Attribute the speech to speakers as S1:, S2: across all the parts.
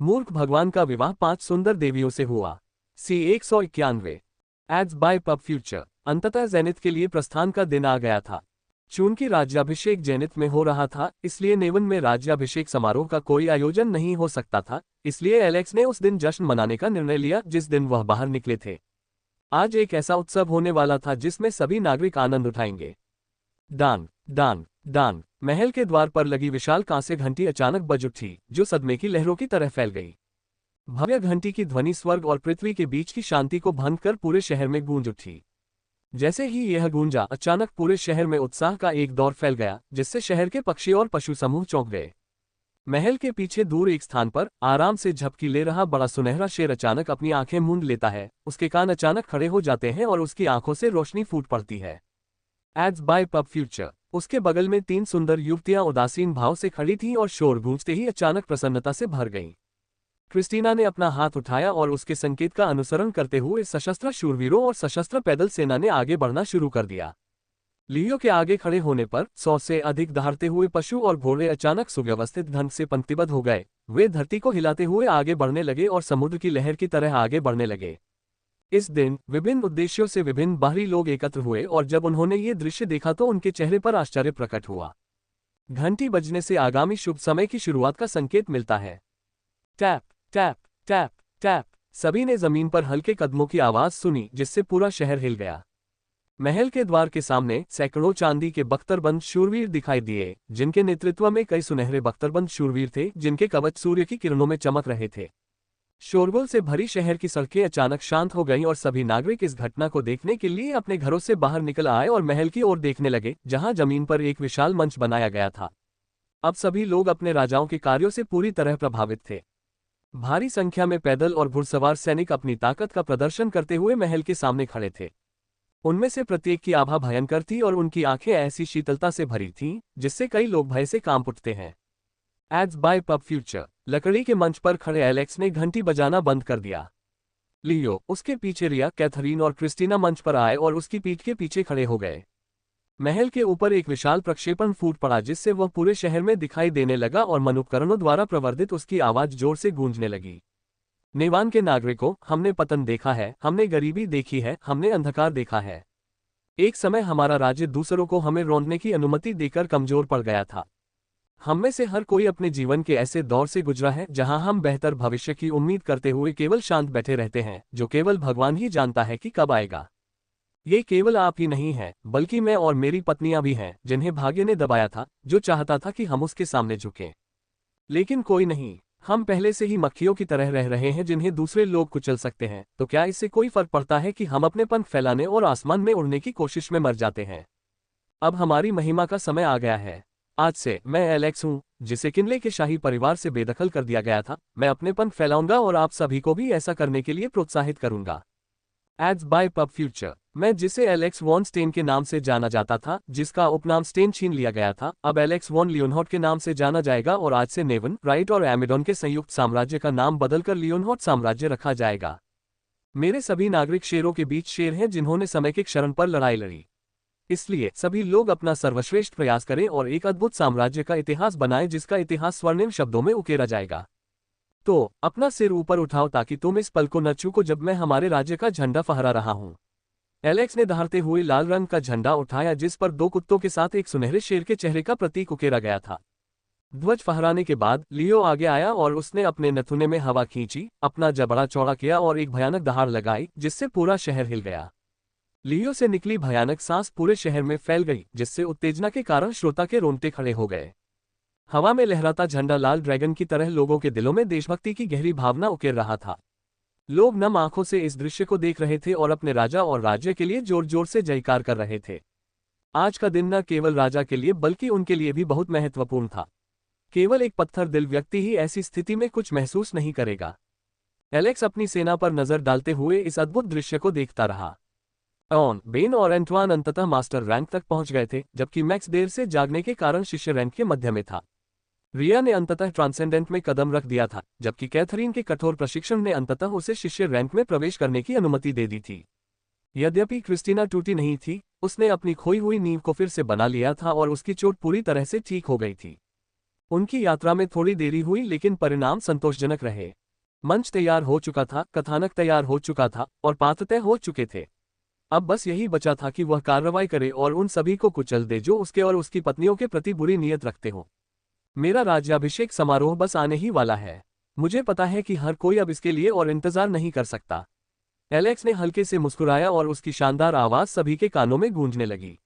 S1: मूर्ख भगवान का विवाह 5 सुंदर देवियों से हुआ। C 191। Ads by PubFuture. अंततः जेनिथ के लिए प्रस्थान का दिन आ गया था। चूंकि राज्याभिषेक जेनिथ में हो रहा था, इसलिए नेवन में राज्याभिषेक समारोह का कोई आयोजन नहीं हो सकता था, इसलिए एलेक्स ने उस दिन जश्न मनाने का निर्णय लिया जिस दिन वह बाहर निकले थे। आज एक ऐसा उत्सव होने वाला था जिसमें सभी नागरिक आनंद उठाएंगे। डांग डांग डांग। महल के द्वार पर लगी विशाल कांस्य घंटी अचानक बज उठी, जो सदमे की लहरों की तरह फैल गई। भव्य घंटी की ध्वनि स्वर्ग और पृथ्वी के बीच की शांति को भंग कर पूरे शहर में गूंज उठी। जैसे ही यह गूंजा, अचानक पूरे शहर में उत्साह का एक दौर फैल गया, जिससे शहर के पक्षी और पशु समूह चौंक गए। महल के पीछे दूर एक स्थान पर आराम से झपकी ले रहा बड़ा सुनहरा शेर अचानक अपनी आंखें मूंद लेता है, उसके कान अचानक खड़े हो जाते हैं और उसकी आंखों से रोशनी फूट पड़ती है। Ads by PubFuture. उसके बगल में 3 सुंदर युवतियां उदासीन भाव से खड़ी थीं और शोर गूंजते ही अचानक प्रसन्नता से भर गईं। क्रिस्टीना ने अपना हाथ उठाया और उसके संकेत का अनुसरण करते हुए सशस्त्र शूरवीरों और सशस्त्र पैदल सेना ने आगे बढ़ना शुरू कर दिया। लियो के आगे खड़े होने पर 100 से अधिक दहाड़ते हुए पशु और घोड़े अचानक सुव्यवस्थित ढंग से पंक्तिबद्ध हो गए। वे धरती को हिलाते हुए आगे बढ़ने लगे और समुद्र की लहर की तरह आगे बढ़ने लगे। इस दिन विभिन्न उद्देश्यों से विभिन्न बाहरी लोग एकत्र हुए और जब उन्होंने ये दृश्य देखा तो उनके चेहरे पर आश्चर्य प्रकट हुआ। घंटी बजने से आगामी शुभ समय की शुरुआत का संकेत मिलता है। Tap tap tap tap. सभी ने जमीन पर हल्के कदमों की आवाज सुनी, जिससे पूरा शहर हिल गया। महल के द्वार के सामने सैकड़ों चांदी के बख्तरबंद शूरवीर दिखाई दिए, जिनके नेतृत्व में कई सुनहरे बख्तरबंद शूरवीर थे, जिनके कवच सूर्य की किरणों में चमक रहे थे। शोरगुल से भरी शहर की सड़कें अचानक शांत हो गईं और सभी नागरिक इस घटना को देखने के लिए अपने घरों से बाहर निकल आए और महल की ओर देखने लगे, जहां जमीन पर एक विशाल मंच बनाया गया था। अब सभी लोग अपने राजाओं के कार्यों से पूरी तरह प्रभावित थे। भारी संख्या में पैदल और घुड़सवार सैनिक अपनी ताकत का प्रदर्शन करते हुए महल के सामने खड़े थे। उनमें से प्रत्येक की आभा भयंकर थी और उनकी आंखें ऐसी शीतलता से भरी थीं, जिससे कई लोग भय से कांप उठते हैं। Ads by PubFuture. लकड़ी के मंच पर खड़े एलेक्स ने घंटी बजाना बंद कर दिया। लियो, उसके पीछे रिया, कैथरीन और क्रिस्टीना मंच पर आए और उसकी पीठ के पीछे खड़े हो गए। महल के ऊपर एक विशाल प्रक्षेपण फूट पड़ा, जिससे वह पूरे शहर में दिखाई देने लगा और मनुपकरणों द्वारा प्रवर्धित उसकी आवाज जोर से गूंजने लगी। नेवान के नागरिकों, हमने पतन देखा है, हमने गरीबी देखी है, हमने अंधकार देखा है। एक समय हमारा राज्य दूसरों को हमें रौंदने की अनुमति देकर कमजोर पड़ गया था। हम में से हर कोई अपने जीवन के ऐसे दौर से गुजरा है जहां हम बेहतर भविष्य की उम्मीद करते हुए केवल शांत बैठे रहते हैं, जो केवल भगवान ही जानता है कि कब आएगा। ये केवल आप ही नहीं है, बल्कि मैं और मेरी पत्नियां भी हैं, जिन्हें भाग्य ने दबाया था, जो चाहता था कि हम उसके सामने झुकें। लेकिन कोई नहीं, हम पहले से ही मक्खियों की तरह रह रहे हैं जिन्हें दूसरे लोग कुचल सकते हैं। तो क्या इससे कोई फर्क पड़ता है कि हम अपने पंख फैलाने और आसमान में उड़ने की कोशिश में मर जाते हैं? अब हमारी महिमा का समय आ गया है। आज से मैं एलेक्स हूं, जिसे किनले के शाही परिवार से बेदखल कर दिया गया था। मैं अपने पंख फैलाऊंगा और आप सभी को भी ऐसा करने के लिए प्रोत्साहित करूंगा। Ads by PubFuture. मैं जिसे एलेक्स वॉन स्टेन के नाम से जाना जाता था, जिसका उपनाम स्टेन छीन लिया गया था, अब एलेक्स वॉन लियोनहॉट के नाम से जाना जाएगा और आज से नेवन, राइट और एमेडॉन के संयुक्त साम्राज्य का नाम बदलकर लियोनहॉट साम्राज्य रखा जाएगा। मेरे सभी नागरिक शेरों के बीच शेर हैं जिन्होंने समय के क्षरण पर लड़ाई लड़ी। इसलिए सभी लोग अपना सर्वश्रेष्ठ प्रयास करें और एक अद्भुत साम्राज्य का इतिहास बनाएं, जिसका इतिहास स्वर्णिम शब्दों में उकेरा जाएगा। तो अपना सिर ऊपर उठाओ ताकि तुम इस पल को न चूको जब मैं हमारे राज्य का झंडा फहरा रहा हूं। एलेक्स ने दहाड़ते हुए लाल रंग का झंडा उठाया, जिस पर 2 कुत्तों के साथ एक सुनहरे शेर के चेहरे का प्रतीक उकेरा गया था। ध्वज फहराने के बाद लियो आगे आया और उसने अपने नथुने में हवा खींची, अपना जबड़ा चौड़ा किया और एक भयानक दहाड़ लगाई, जिससे पूरा शहर हिल गया। लियो से निकली भयानक सांस पूरे शहर में फैल गई, जिससे उत्तेजना के कारण श्रोता के रोंगटे खड़े हो गए। हवा में लहराता झंडा लाल ड्रैगन की तरह लोगों के दिलों में देशभक्ति की गहरी भावना उकेर रहा था। लोग नम आंखों से इस दृश्य को देख रहे थे और अपने राजा और राज्य के लिए जोर जोर से जयकार कर रहे थे। आज का दिन न केवल राजा के लिए बल्कि उनके लिए भी बहुत महत्वपूर्ण था। केवल एक पत्थर दिल व्यक्ति ही ऐसी स्थिति में कुछ महसूस नहीं करेगा। एलेक्स अपनी सेना पर नजर डालते हुए इस अद्भुत दृश्य को देखता रहा। ऑन, बेन और एंटवान अंततः मास्टर रैंक तक पहुंच गए थे, जबकि मैक्स देर से जागने के कारण शिष्य रैंक के मध्य में था। रिया ने अंततः ट्रांसेंडेंट में कदम रख दिया था, जबकि कैथरीन के कठोर प्रशिक्षण ने अंततः उसे शिष्य रैंक में प्रवेश करने की अनुमति दे दी थी। यद्यपि क्रिस्टीना टूटी नहीं थी, उसने अपनी खोई हुई नींव को फिर से बना लिया था और उसकी चोट पूरी तरह से ठीक हो गई थी। उनकी यात्रा में थोड़ी देरी हुई लेकिन परिणाम संतोषजनक रहे। मंच तैयार हो चुका था, कथानक तैयार हो चुका था और पात्र तय हो चुके थे। अब बस यही बचा था कि वह कार्रवाई करे और उन सभी को कुचल दे जो उसके और उसकी पत्नियों के प्रति बुरी नीयत रखते हो। मेरा राज्याभिषेक समारोह बस आने ही वाला है। मुझे पता है कि हर कोई अब इसके लिए और इंतजार नहीं कर सकता। एलेक्स ने हल्के से मुस्कुराया और उसकी शानदार आवाज सभी के कानों में गूंजने लगी।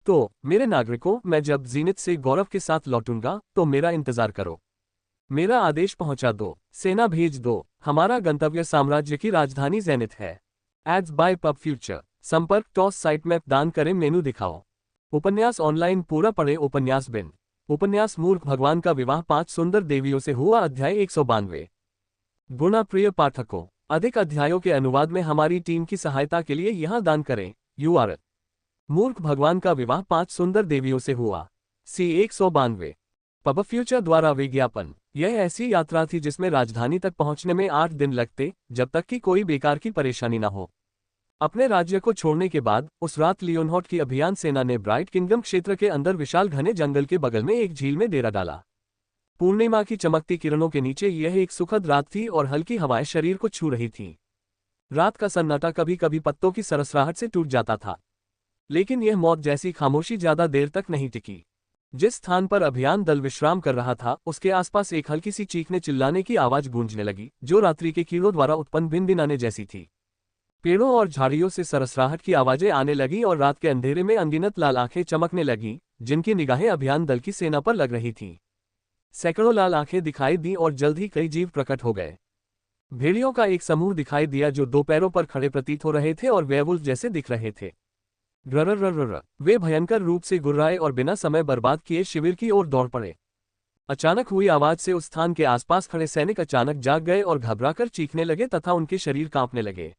S1: तो मेरे नागरिकों, मैं जब जीनित से गौरव के साथ लौटूंगा तो मेरा इंतजार करो। मेरा आदेश पहुंचा दो, सेना भेज दो। हमारा गंतव्य साम्राज्य की राजधानी जेनिथ है। Ads by PubFuture. संपर्क टॉस साइट मैप दान करें मेनू दिखाओ। उपन्यास ऑनलाइन पूरा पढ़े। उपन्यास बिन। उपन्यास मूर्ख भगवान का विवाह 5 सुंदर देवियों से हुआ। अध्याय 192। गुणा प्रिय पाठकों, अधिक अध्यायों के अनुवाद में हमारी टीम की सहायता के लिए यहां दान करें। URL। मूर्ख भगवान का विवाह 5 सुंदर देवियों से हुआ। C 192। पब फ्यूचर द्वारा विज्ञापन। यह ऐसी यात्रा थी जिसमें राजधानी तक पहुंचने में 8 दिन लगते, जब तक कि कोई बेकार की परेशानी न हो। अपने राज्य को छोड़ने के बाद उस रात लियोनहॉट की अभियान सेना ने ब्राइट किंगडम क्षेत्र के अंदर विशाल घने जंगल के बगल में एक झील में डेरा डाला। पूर्णिमा की चमकती किरणों के नीचे यह एक सुखद रात थी और हल्की हवाएं शरीर को छू रही थीं। रात का सन्नाटा कभी कभी पत्तों की सरसराहट से टूट जाता था, लेकिन यह मौत जैसी खामोशी ज्यादा देर तक नहीं टिकी। जिस स्थान पर अभियान दल विश्राम कर रहा था उसके आसपास एक हल्की सी चीखने चिल्लाने की आवाज गूंजने लगी, जो रात्रि के कीड़ों द्वारा उत्पन्न भिनभिनाने जैसी थी। पेड़ों और झाड़ियों से सरसराहट की आवाजें आने लगी और रात के अंधेरे में अनगिनत लाल आंखें चमकने लगीं, जिनकी निगाहें अभियान दल की सेना पर लग रही थीं। सैकड़ों लाल आंखें दिखाई दी और जल्द ही कई जीव प्रकट हो गए। भेड़ियों का एक समूह दिखाई दिया जो 2 पैरों पर खड़े प्रतीत हो रहे थे और वेयरवुल्फ जैसे दिख रहे थे। रर वे भयंकर रूप से गुर्राए और बिना समय बर्बाद किए शिविर की ओर दौड़ पड़े। अचानक हुई आवाज से उस स्थान के आसपास खड़े सैनिक अचानक जाग गए और घबराकर चीखने लगे तथा उनके शरीर कांपने लगे।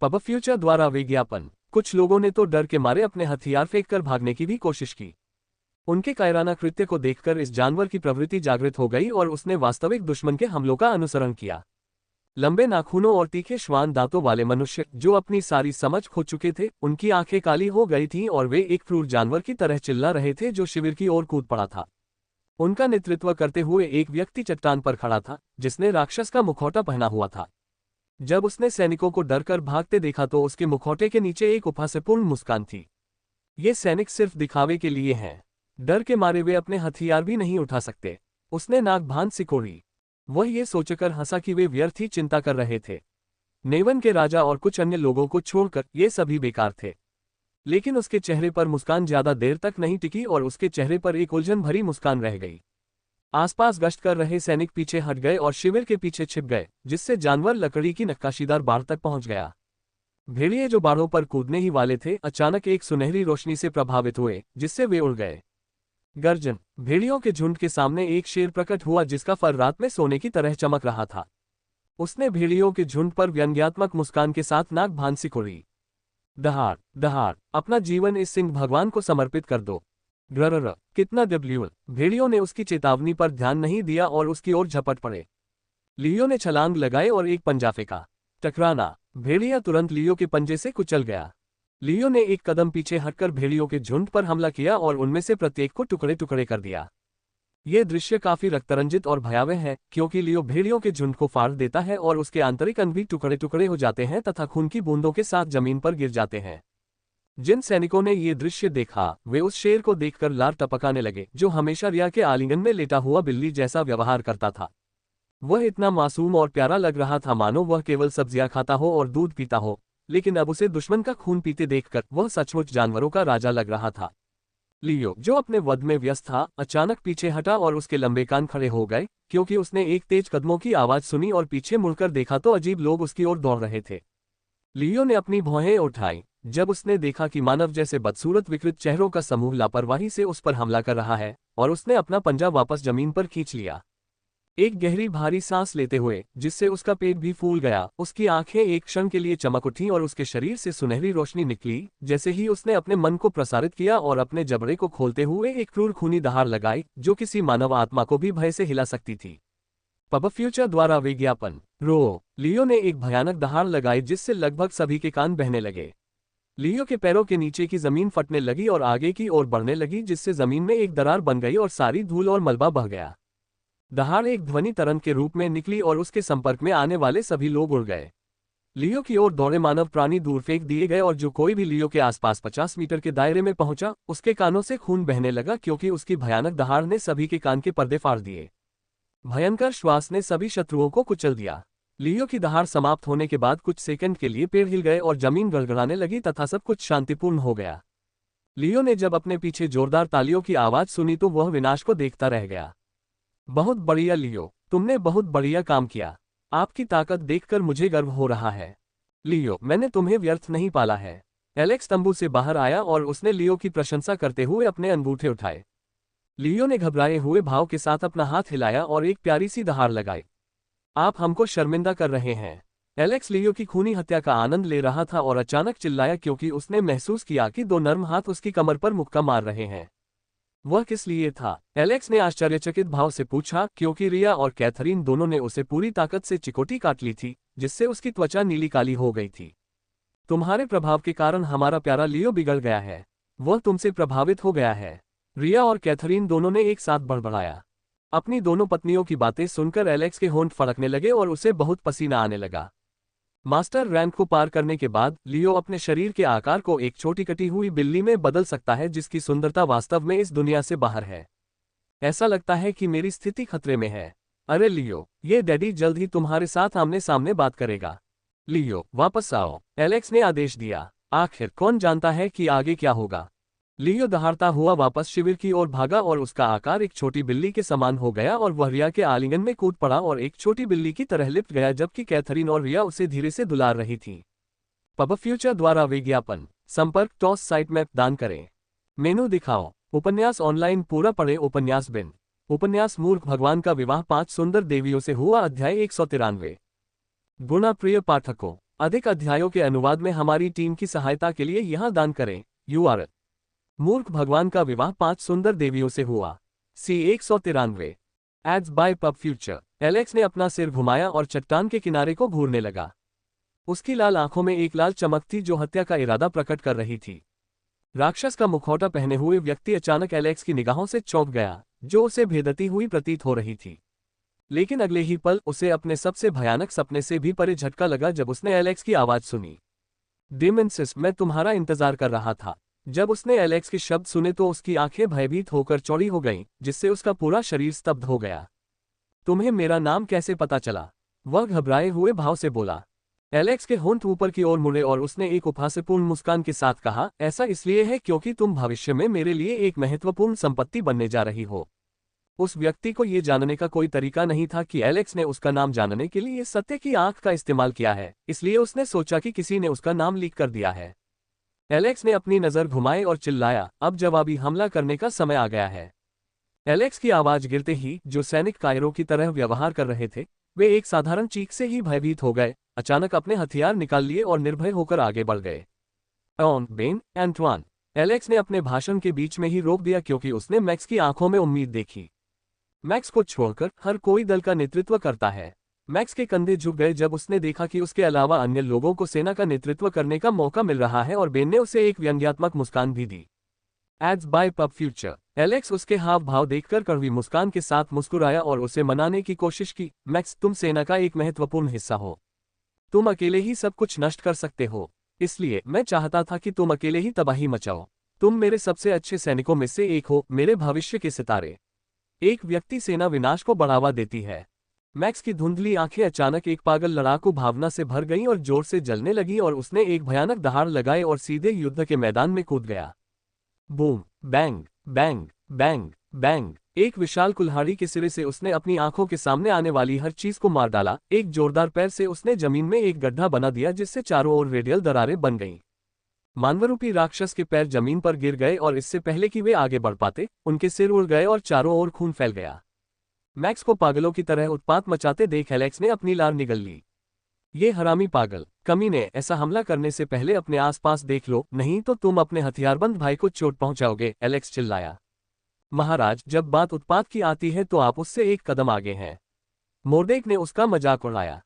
S1: पब फ्यूचर द्वारा विज्ञापन। कुछ लोगों ने तो डर के मारे अपने हथियार फेंककर भागने की भी कोशिश की। उनके कायराना कृत्य को देखकर इस जानवर की प्रवृत्ति जागृत हो गई और उसने वास्तविक दुश्मन के हमलों का अनुसरण किया। लंबे नाखूनों और तीखे श्वान दांतों वाले मनुष्य जो अपनी सारी समझ खो चुके थे, उनकी आंखें काली हो गई थीं और वे एक क्रूर जानवर की तरह चिल्ला रहे थे जो शिविर की ओर कूद पड़ा था। उनका नेतृत्व करते हुए एक व्यक्ति चट्टान पर खड़ा था, जिसने राक्षस का मुखौटा पहना हुआ था। जब उसने सैनिकों को डरकर भागते देखा तो उसके मुखौटे के नीचे एक उपहासपूर्ण मुस्कान थी। ये सैनिक सिर्फ दिखावे के लिए हैं। डर के मारे वे अपने हथियार भी नहीं उठा सकते। उसने नाक भान सिकोड़ी। वह ये सोचकर हंसा कि वे व्यर्थ ही चिंता कर रहे थे। नेवन के राजा और कुछ अन्य लोगों को छोड़कर ये सभी बेकार थे। लेकिन उसके चेहरे पर मुस्कान ज्यादा देर तक नहीं टिकी और उसके चेहरे पर एक उलझन भरी मुस्कान रह गई। आसपास गश्त कर रहे सैनिक पीछे हट गए और शिविर के पीछे छिप गए, जिससे जानवर लकड़ी की नक्काशीदार बाड़ तक पहुंच गया। भेड़िए जो बाड़ों पर कूदने ही वाले थे, अचानक एक सुनहरी रोशनी से प्रभावित हुए, जिससे वे उड़ गए। गर्जन। भेड़ियों के झुंड के सामने एक शेर प्रकट हुआ जिसका फर रात में सोने की तरह चमक रहा था। उसने भेड़ियों के झुंड पर व्यंग्यात्मक मुस्कान के साथ नाक भान सिकोड़ी। दहाड़ दहाड़, अपना जीवन इस सिंह भगवान को समर्पित कर दो। ग्रर कितना डब्ल्यूल। भेड़ियों ने उसकी चेतावनी पर ध्यान नहीं दिया और उसकी ओर झपट पड़े। लियो ने छलांग लगाए और एक पंजा फेंका। टकराना। भेड़िया तुरंत लियो के पंजे से कुचल गया। लियो ने एक कदम पीछे हटकर भेड़ियों के झुंड पर हमला किया और उनमें से प्रत्येक को टुकड़े टुकड़े कर दिया। यह दृश्य काफी रक्तरंजित और भयावह है, क्योंकि लियो भेड़ियों के झुंड को फाड़ देता है और उसके आंतरिक अंग भी टुकड़े टुकड़े हो जाते हैं तथा खून की बूंदों के साथ जमीन पर गिर जाते हैं। जिन सैनिकों ने ये दृश्य देखा वे उस शेर को देखकर लार टपकाने लगे, जो हमेशा रिया के आलिंगन में लेटा हुआ बिल्ली जैसा व्यवहार करता था। वह इतना मासूम और प्यारा लग रहा था मानो वह केवल सब्जियां खाता हो और दूध पीता हो, लेकिन अब उसे दुश्मन का खून पीते देखकर वह सचमुच जानवरों का राजा लग रहा था। लियो, जो अपने वध में व्यस्त था, अचानक पीछे हटा और उसके लंबे कान खड़े हो गए, क्योंकि उसने एक तेज कदमों की आवाज सुनी और पीछे मुड़कर देखा तो अजीब लोग उसकी ओर दौड़ रहे थे। लियो ने अपनी भौहें उठाई जब उसने देखा कि मानव जैसे बदसूरत विकृत चेहरों का समूह लापरवाही से उस पर हमला कर रहा है, और उसने अपना पंजा वापस जमीन पर खींच लिया। एक गहरी भारी सांस लेते हुए, जिससे उसका पेट भी फूल गया, उसकी आंखें एक क्षण के लिए चमक उठीं और उसके शरीर से सुनहरी रोशनी निकली। जैसे ही उसने अपने मन को प्रसारित किया और अपने जबड़े को खोलते हुए एक क्रूर खूनी दहाड़ लगाई, जो किसी मानव आत्मा को भी भय से हिला सकती थी। पब फ्यूचर द्वारा विज्ञापन। लियो ने एक भयानक दहाड़ लगाई जिससे लगभग सभी के कान बहने लगे। लियो के पैरों के नीचे की जमीन फटने लगी और आगे की ओर बढ़ने लगी, जिससे जमीन में एक दरार बन गई और सारी धूल और मलबा बह गया। दहाड़ एक ध्वनि तरंग के रूप में निकली और उसके संपर्क में आने वाले सभी लोग उड़ गए। लियो की ओर दौड़े मानव प्राणी दूर फेंक दिए गए और जो कोई भी लियो के आसपास 50 मीटर के दायरे में पहुंचा, उसके कानों से खून बहने लगा, क्योंकि उसकी भयानक दहाड़ ने सभी के कान के पर्दे फाड़ दिए। भयंकर श्वास ने सभी शत्रुओं को कुचल दिया। लियो की दहाड़ समाप्त होने के बाद कुछ सेकंड के लिए पेड़ हिल गए और जमीन गड़गड़ाने लगी तथा सब कुछ शांतिपूर्ण हो गया। लियो ने जब अपने पीछे जोरदार तालियों की आवाज सुनी तो वह विनाश को देखता रह गया। बहुत बढ़िया लियो, तुमने बहुत बढ़िया काम किया। आपकी ताकत देखकर मुझे गर्व हो रहा है। लियो, मैंने तुम्हें व्यर्थ नहीं पाला है। एलेक्स तंबू से बाहर आया और उसने लियो की प्रशंसा करते हुए अपने अंगूठे उठाए। लियो ने घबराए हुए भाव के साथ अपना हाथ हिलाया और एक प्यारी सी दहाड़ लगाई। आप हमको शर्मिंदा कर रहे हैं। एलेक्स लियो की खूनी हत्या का आनंद ले रहा था और अचानक चिल्लाया, क्योंकि उसने महसूस किया कि दो नर्म हाथ उसकी कमर पर मुक्का मार रहे हैं। वह किस लिए था? एलेक्स ने आश्चर्यचकित भाव से पूछा, क्योंकि रिया और कैथरीन दोनों ने उसे पूरी ताकत से चिकोटी काट ली थी, जिससे उसकी त्वचा नीली काली हो गई थी। तुम्हारे प्रभाव के कारण हमारा प्यारा लियो बिगड़ गया है। वह तुमसे प्रभावित हो गया है। रिया और कैथरीन दोनों ने एक साथ बड़बड़ाया। अपनी दोनों पत्नियों की बातें सुनकर एलेक्स के होंठ फड़कने लगे और उसे बहुत पसीना आने लगा। मास्टर रैंक को पार करने के बाद लियो अपने शरीर के आकार को एक छोटी कटी हुई बिल्ली में बदल सकता है, जिसकी सुंदरता वास्तव में इस दुनिया से बाहर है। ऐसा लगता है कि मेरी स्थिति खतरे में है। अरे लियो, ये डैडी जल्द ही तुम्हारे साथ आमने सामने बात करेगा। लियो, वापस आओ, एलेक्स ने आदेश दिया। आखिर कौन जानता है कि आगे क्या होगा। लियो दहाड़ता हुआ वापस शिविर की ओर भागा और उसका आकार एक छोटी बिल्ली के समान हो गया और वह रिया के आलिंगन में कूद पड़ा और एक छोटी बिल्ली की तरह लिपट गया, जबकि कैथरीन और रिया उसे धीरे से दुलार रही थी। पब फ्यूचर द्वारा विज्ञापन। संपर्क टॉस साइट मैप दान करें। मेनू दिखाओ। उपन्यास ऑनलाइन पूरा पढ़े। उपन्यास बिन। उपन्यास मूर्ख भगवान का विवाह 5 सुंदर देवियों से हुआ। अध्याय 193। गुणा प्रिय पाठकों, अधिक अध्यायों के अनुवाद में हमारी टीम की सहायता के लिए यहाँ दान करें। URL: मूर्ख भगवान का विवाह 5 सुंदर देवियों से हुआ। C 193। Ads by PubFuture. Alex ने अपना सिर घुमाया और चट्टान के किनारे को घूरने लगा। उसकी लाल आंखों में एक लाल चमक थी जो हत्या का इरादा प्रकट कर रही थी। राक्षस का मुखौटा पहने हुए व्यक्ति अचानक एलेक्स की निगाहों से चौंक गया, जो उसे भेदती हुई प्रतीत हो रही थी। लेकिन अगले ही पल उसे अपने सबसे भयानक सपने से भी परे झटका लगा जब उसने एलेक्स की आवाज सुनी। डिमेंसिस, मैं तुम्हारा इंतजार कर रहा था। जब उसने एलेक्स के शब्द सुने तो उसकी आंखें भयभीत होकर चौड़ी हो गईं, जिससे उसका पूरा शरीर स्तब्ध हो गया। तुम्हें मेरा नाम कैसे पता चला? वह घबराए हुए भाव से बोला। एलेक्स के होंठ ऊपर की ओर मुड़े और उसने एक उपहासपूर्ण मुस्कान के साथ कहा, ऐसा इसलिए है क्योंकि तुम भविष्य में मेरे लिए एक महत्वपूर्ण संपत्ति बनने जा रही हो। उस व्यक्ति को यह जानने का कोई तरीका नहीं था कि एलेक्स ने उसका नाम जानने के लिए सत्य की आंख का इस्तेमाल किया है, इसलिए उसने सोचा कि किसी ने उसका नाम लीक कर दिया है। एलेक्स ने अपनी नजर घुमाई और चिल्लाया, अब जवाबी हमला करने का समय आ गया है। एलेक्स की आवाज गिरते ही जो सैनिक कायरों की तरह व्यवहार कर रहे थे, वे एक साधारण चीख से ही भयभीत हो गए, अचानक अपने हथियार निकाल लिए और निर्भय होकर आगे बढ़ गए। On, Ben, एंटवान। एलेक्स ने अपने भाषण के बीच में ही रोक दिया क्योंकि उसने मैक्स की आंखों में उम्मीद देखी। मैक्स को छोड़कर हर कोई दल का नेतृत्व करता है। मैक्स के कंधे झुक गए जब उसने देखा कि उसके अलावा अन्य लोगों को सेना का नेतृत्व करने का मौका मिल रहा है और बेन ने उसे एक व्यंग्यात्मक मुस्कान भी दी। Ads by PubFuture. Alex उसके हाव भाव देखकर कड़वी मुस्कान के साथ मुस्कुराया और उसे मनाने की कोशिश की। मैक्स, तुम सेना का एक महत्वपूर्ण हिस्सा हो। तुम अकेले ही सब कुछ नष्ट कर सकते हो, इसलिए मैं चाहता था कि तुम अकेले ही तबाही मचाओ। तुम मेरे सबसे अच्छे सैनिकों में से एक हो, मेरे भविष्य के सितारे। एक व्यक्ति सेना विनाश को बढ़ावा देती है। मैक्स की धुंधली आंखें अचानक एक पागल लड़ाकू भावना से भर गईं और जोर से जलने लगी और उसने एक भयानक दहाड़ लगाए और सीधे युद्ध के मैदान में कूद गया। Boom, bang, bang, bang, bang. एक विशाल कुल्हाड़ी के सिरे से उसने अपनी आंखों के सामने आने वाली हर चीज को मार डाला। एक जोरदार पैर से उसने जमीन में एक गड्ढा बना दिया जिससे चारों ओर रेडियल दरारें बन गईं। मानवरूपी राक्षस के पैर जमीन पर गिर गए और इससे पहले कि वे आगे बढ़ पाते, उनके सिर उड़ गए और चारों ओर खून फैल गया। मैक्स को पागलों की तरह उत्पात मचाते देख एलेक्स ने अपनी लार निगल ली। ये हरामी पागल कमीने, ऐसा हमला करने से पहले अपने आसपास देख लो, नहीं तो तुम अपने हथियारबंद भाई को चोट पहुंचाओगे, एलेक्स चिल्लाया। महाराज, जब बात उत्पात की आती है तो आप उससे एक कदम आगे हैं। मोर्देक ने उसका मजाक उड़ाया।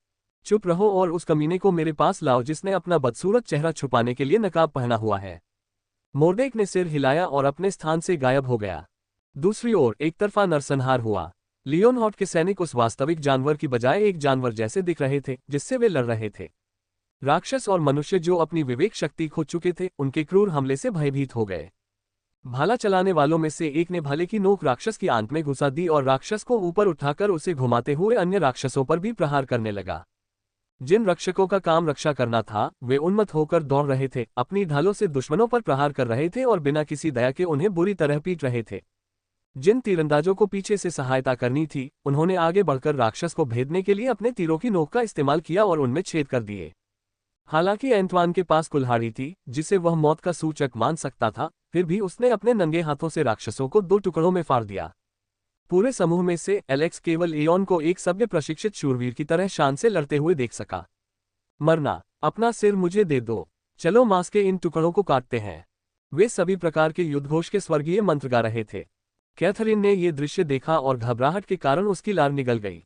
S1: चुप रहो और उस कमीने को मेरे पास लाओ जिसने अपना बदसूरत चेहरा छुपाने के लिए नकाब पहना हुआ है। मोर्देक ने सिर हिलाया और अपने स्थान से गायब हो गया। दूसरी ओर एक तरफा नरसंहार हुआ। लियोनहार्ट के सैनिक उस वास्तविक जानवर की बजाय एक जानवर जैसे दिख रहे थे जिससे वे लड़ रहे थे। राक्षस और मनुष्य जो अपनी विवेक शक्ति खो चुके थे उनके क्रूर हमले से भयभीत हो गए। भाला चलाने वालों में से एक ने भाले की नोक राक्षस की आंत में घुसा दी और राक्षस को ऊपर उठाकर उसे घुमाते हुए अन्य राक्षसों पर भी प्रहार करने लगा। जिन रक्षकों का काम रक्षा करना था वे उन्मत्त होकर दौड़ रहे थे, अपनी ढालों से दुश्मनों पर प्रहार कर रहे थे और बिना किसी दया के उन्हें बुरी तरह पीट रहे थे। जिन तीरंदाजों को पीछे से सहायता करनी थी उन्होंने आगे बढ़कर राक्षस को भेदने के लिए अपने तीरों की नोक का इस्तेमाल किया और उनमें छेद कर दिए। हालांकि एंटवान के पास कुल्हाड़ी थी जिसे वह मौत का सूचक मान सकता था, फिर भी उसने अपने नंगे हाथों से राक्षसों को 2 टुकड़ों में फाड़ दिया। पूरे समूह में से एलेक्स केवल एओन को एक सभ्य प्रशिक्षित शूरवीर की तरह शान से लड़ते हुए देख सका। मरना, अपना सिर मुझे दे दो, चलो मांस के इन टुकड़ों को काटते हैं। वे सभी प्रकार के युद्धघोष के स्वर्गीय मंत्र गा रहे थे। कैथरीन ने यह दृश्य देखा और घबराहट के कारण उसकी लार निगल गई।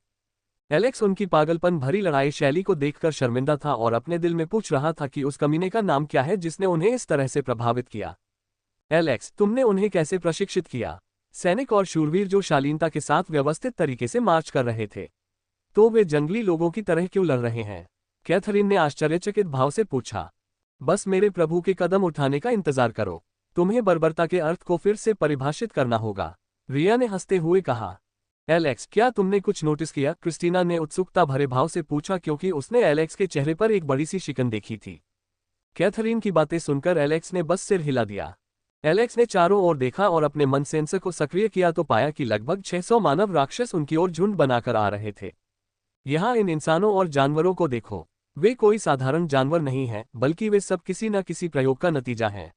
S1: एलेक्स उनकी पागलपन भरी लड़ाई शैली को देखकर शर्मिंदा था और अपने दिल में पूछ रहा था कि उस कमीने का नाम क्या है जिसने उन्हें इस तरह से प्रभावित किया। एलेक्स, तुमने उन्हें कैसे प्रशिक्षित किया? सैनिक और शूरवीर जो शालीनता के साथ व्यवस्थित तरीके से मार्च कर रहे थे, तो वे जंगली लोगों की तरह क्यों लड़ रहे हैं? कैथरीन ने आश्चर्यचकित भाव से पूछा। बस मेरे प्रभु के कदम उठाने का इंतजार करो, तुम्हें बर्बरता के अर्थ को फिर से परिभाषित करना होगा, रिया ने हंसते हुए कहा। एलेक्स, क्या तुमने कुछ नोटिस किया? क्रिस्टीना ने उत्सुकता भरे भाव से पूछा क्योंकि उसने एलेक्स के चेहरे पर एक बड़ी सी शिकन देखी थी। कैथरीन की बातें सुनकर एलेक्स ने बस सिर हिला दिया। एलेक्स ने चारों ओर देखा और अपने मन सेंसर को सक्रिय किया तो पाया कि लगभग 600 मानव राक्षस उनकी ओर झुंड बनाकर आ रहे थे। यहाँ इन इंसानों और जानवरों को देखो, वे कोई साधारण जानवर नहीं हैं, बल्कि वे सब किसी न किसी प्रयोग का नतीजा हैं।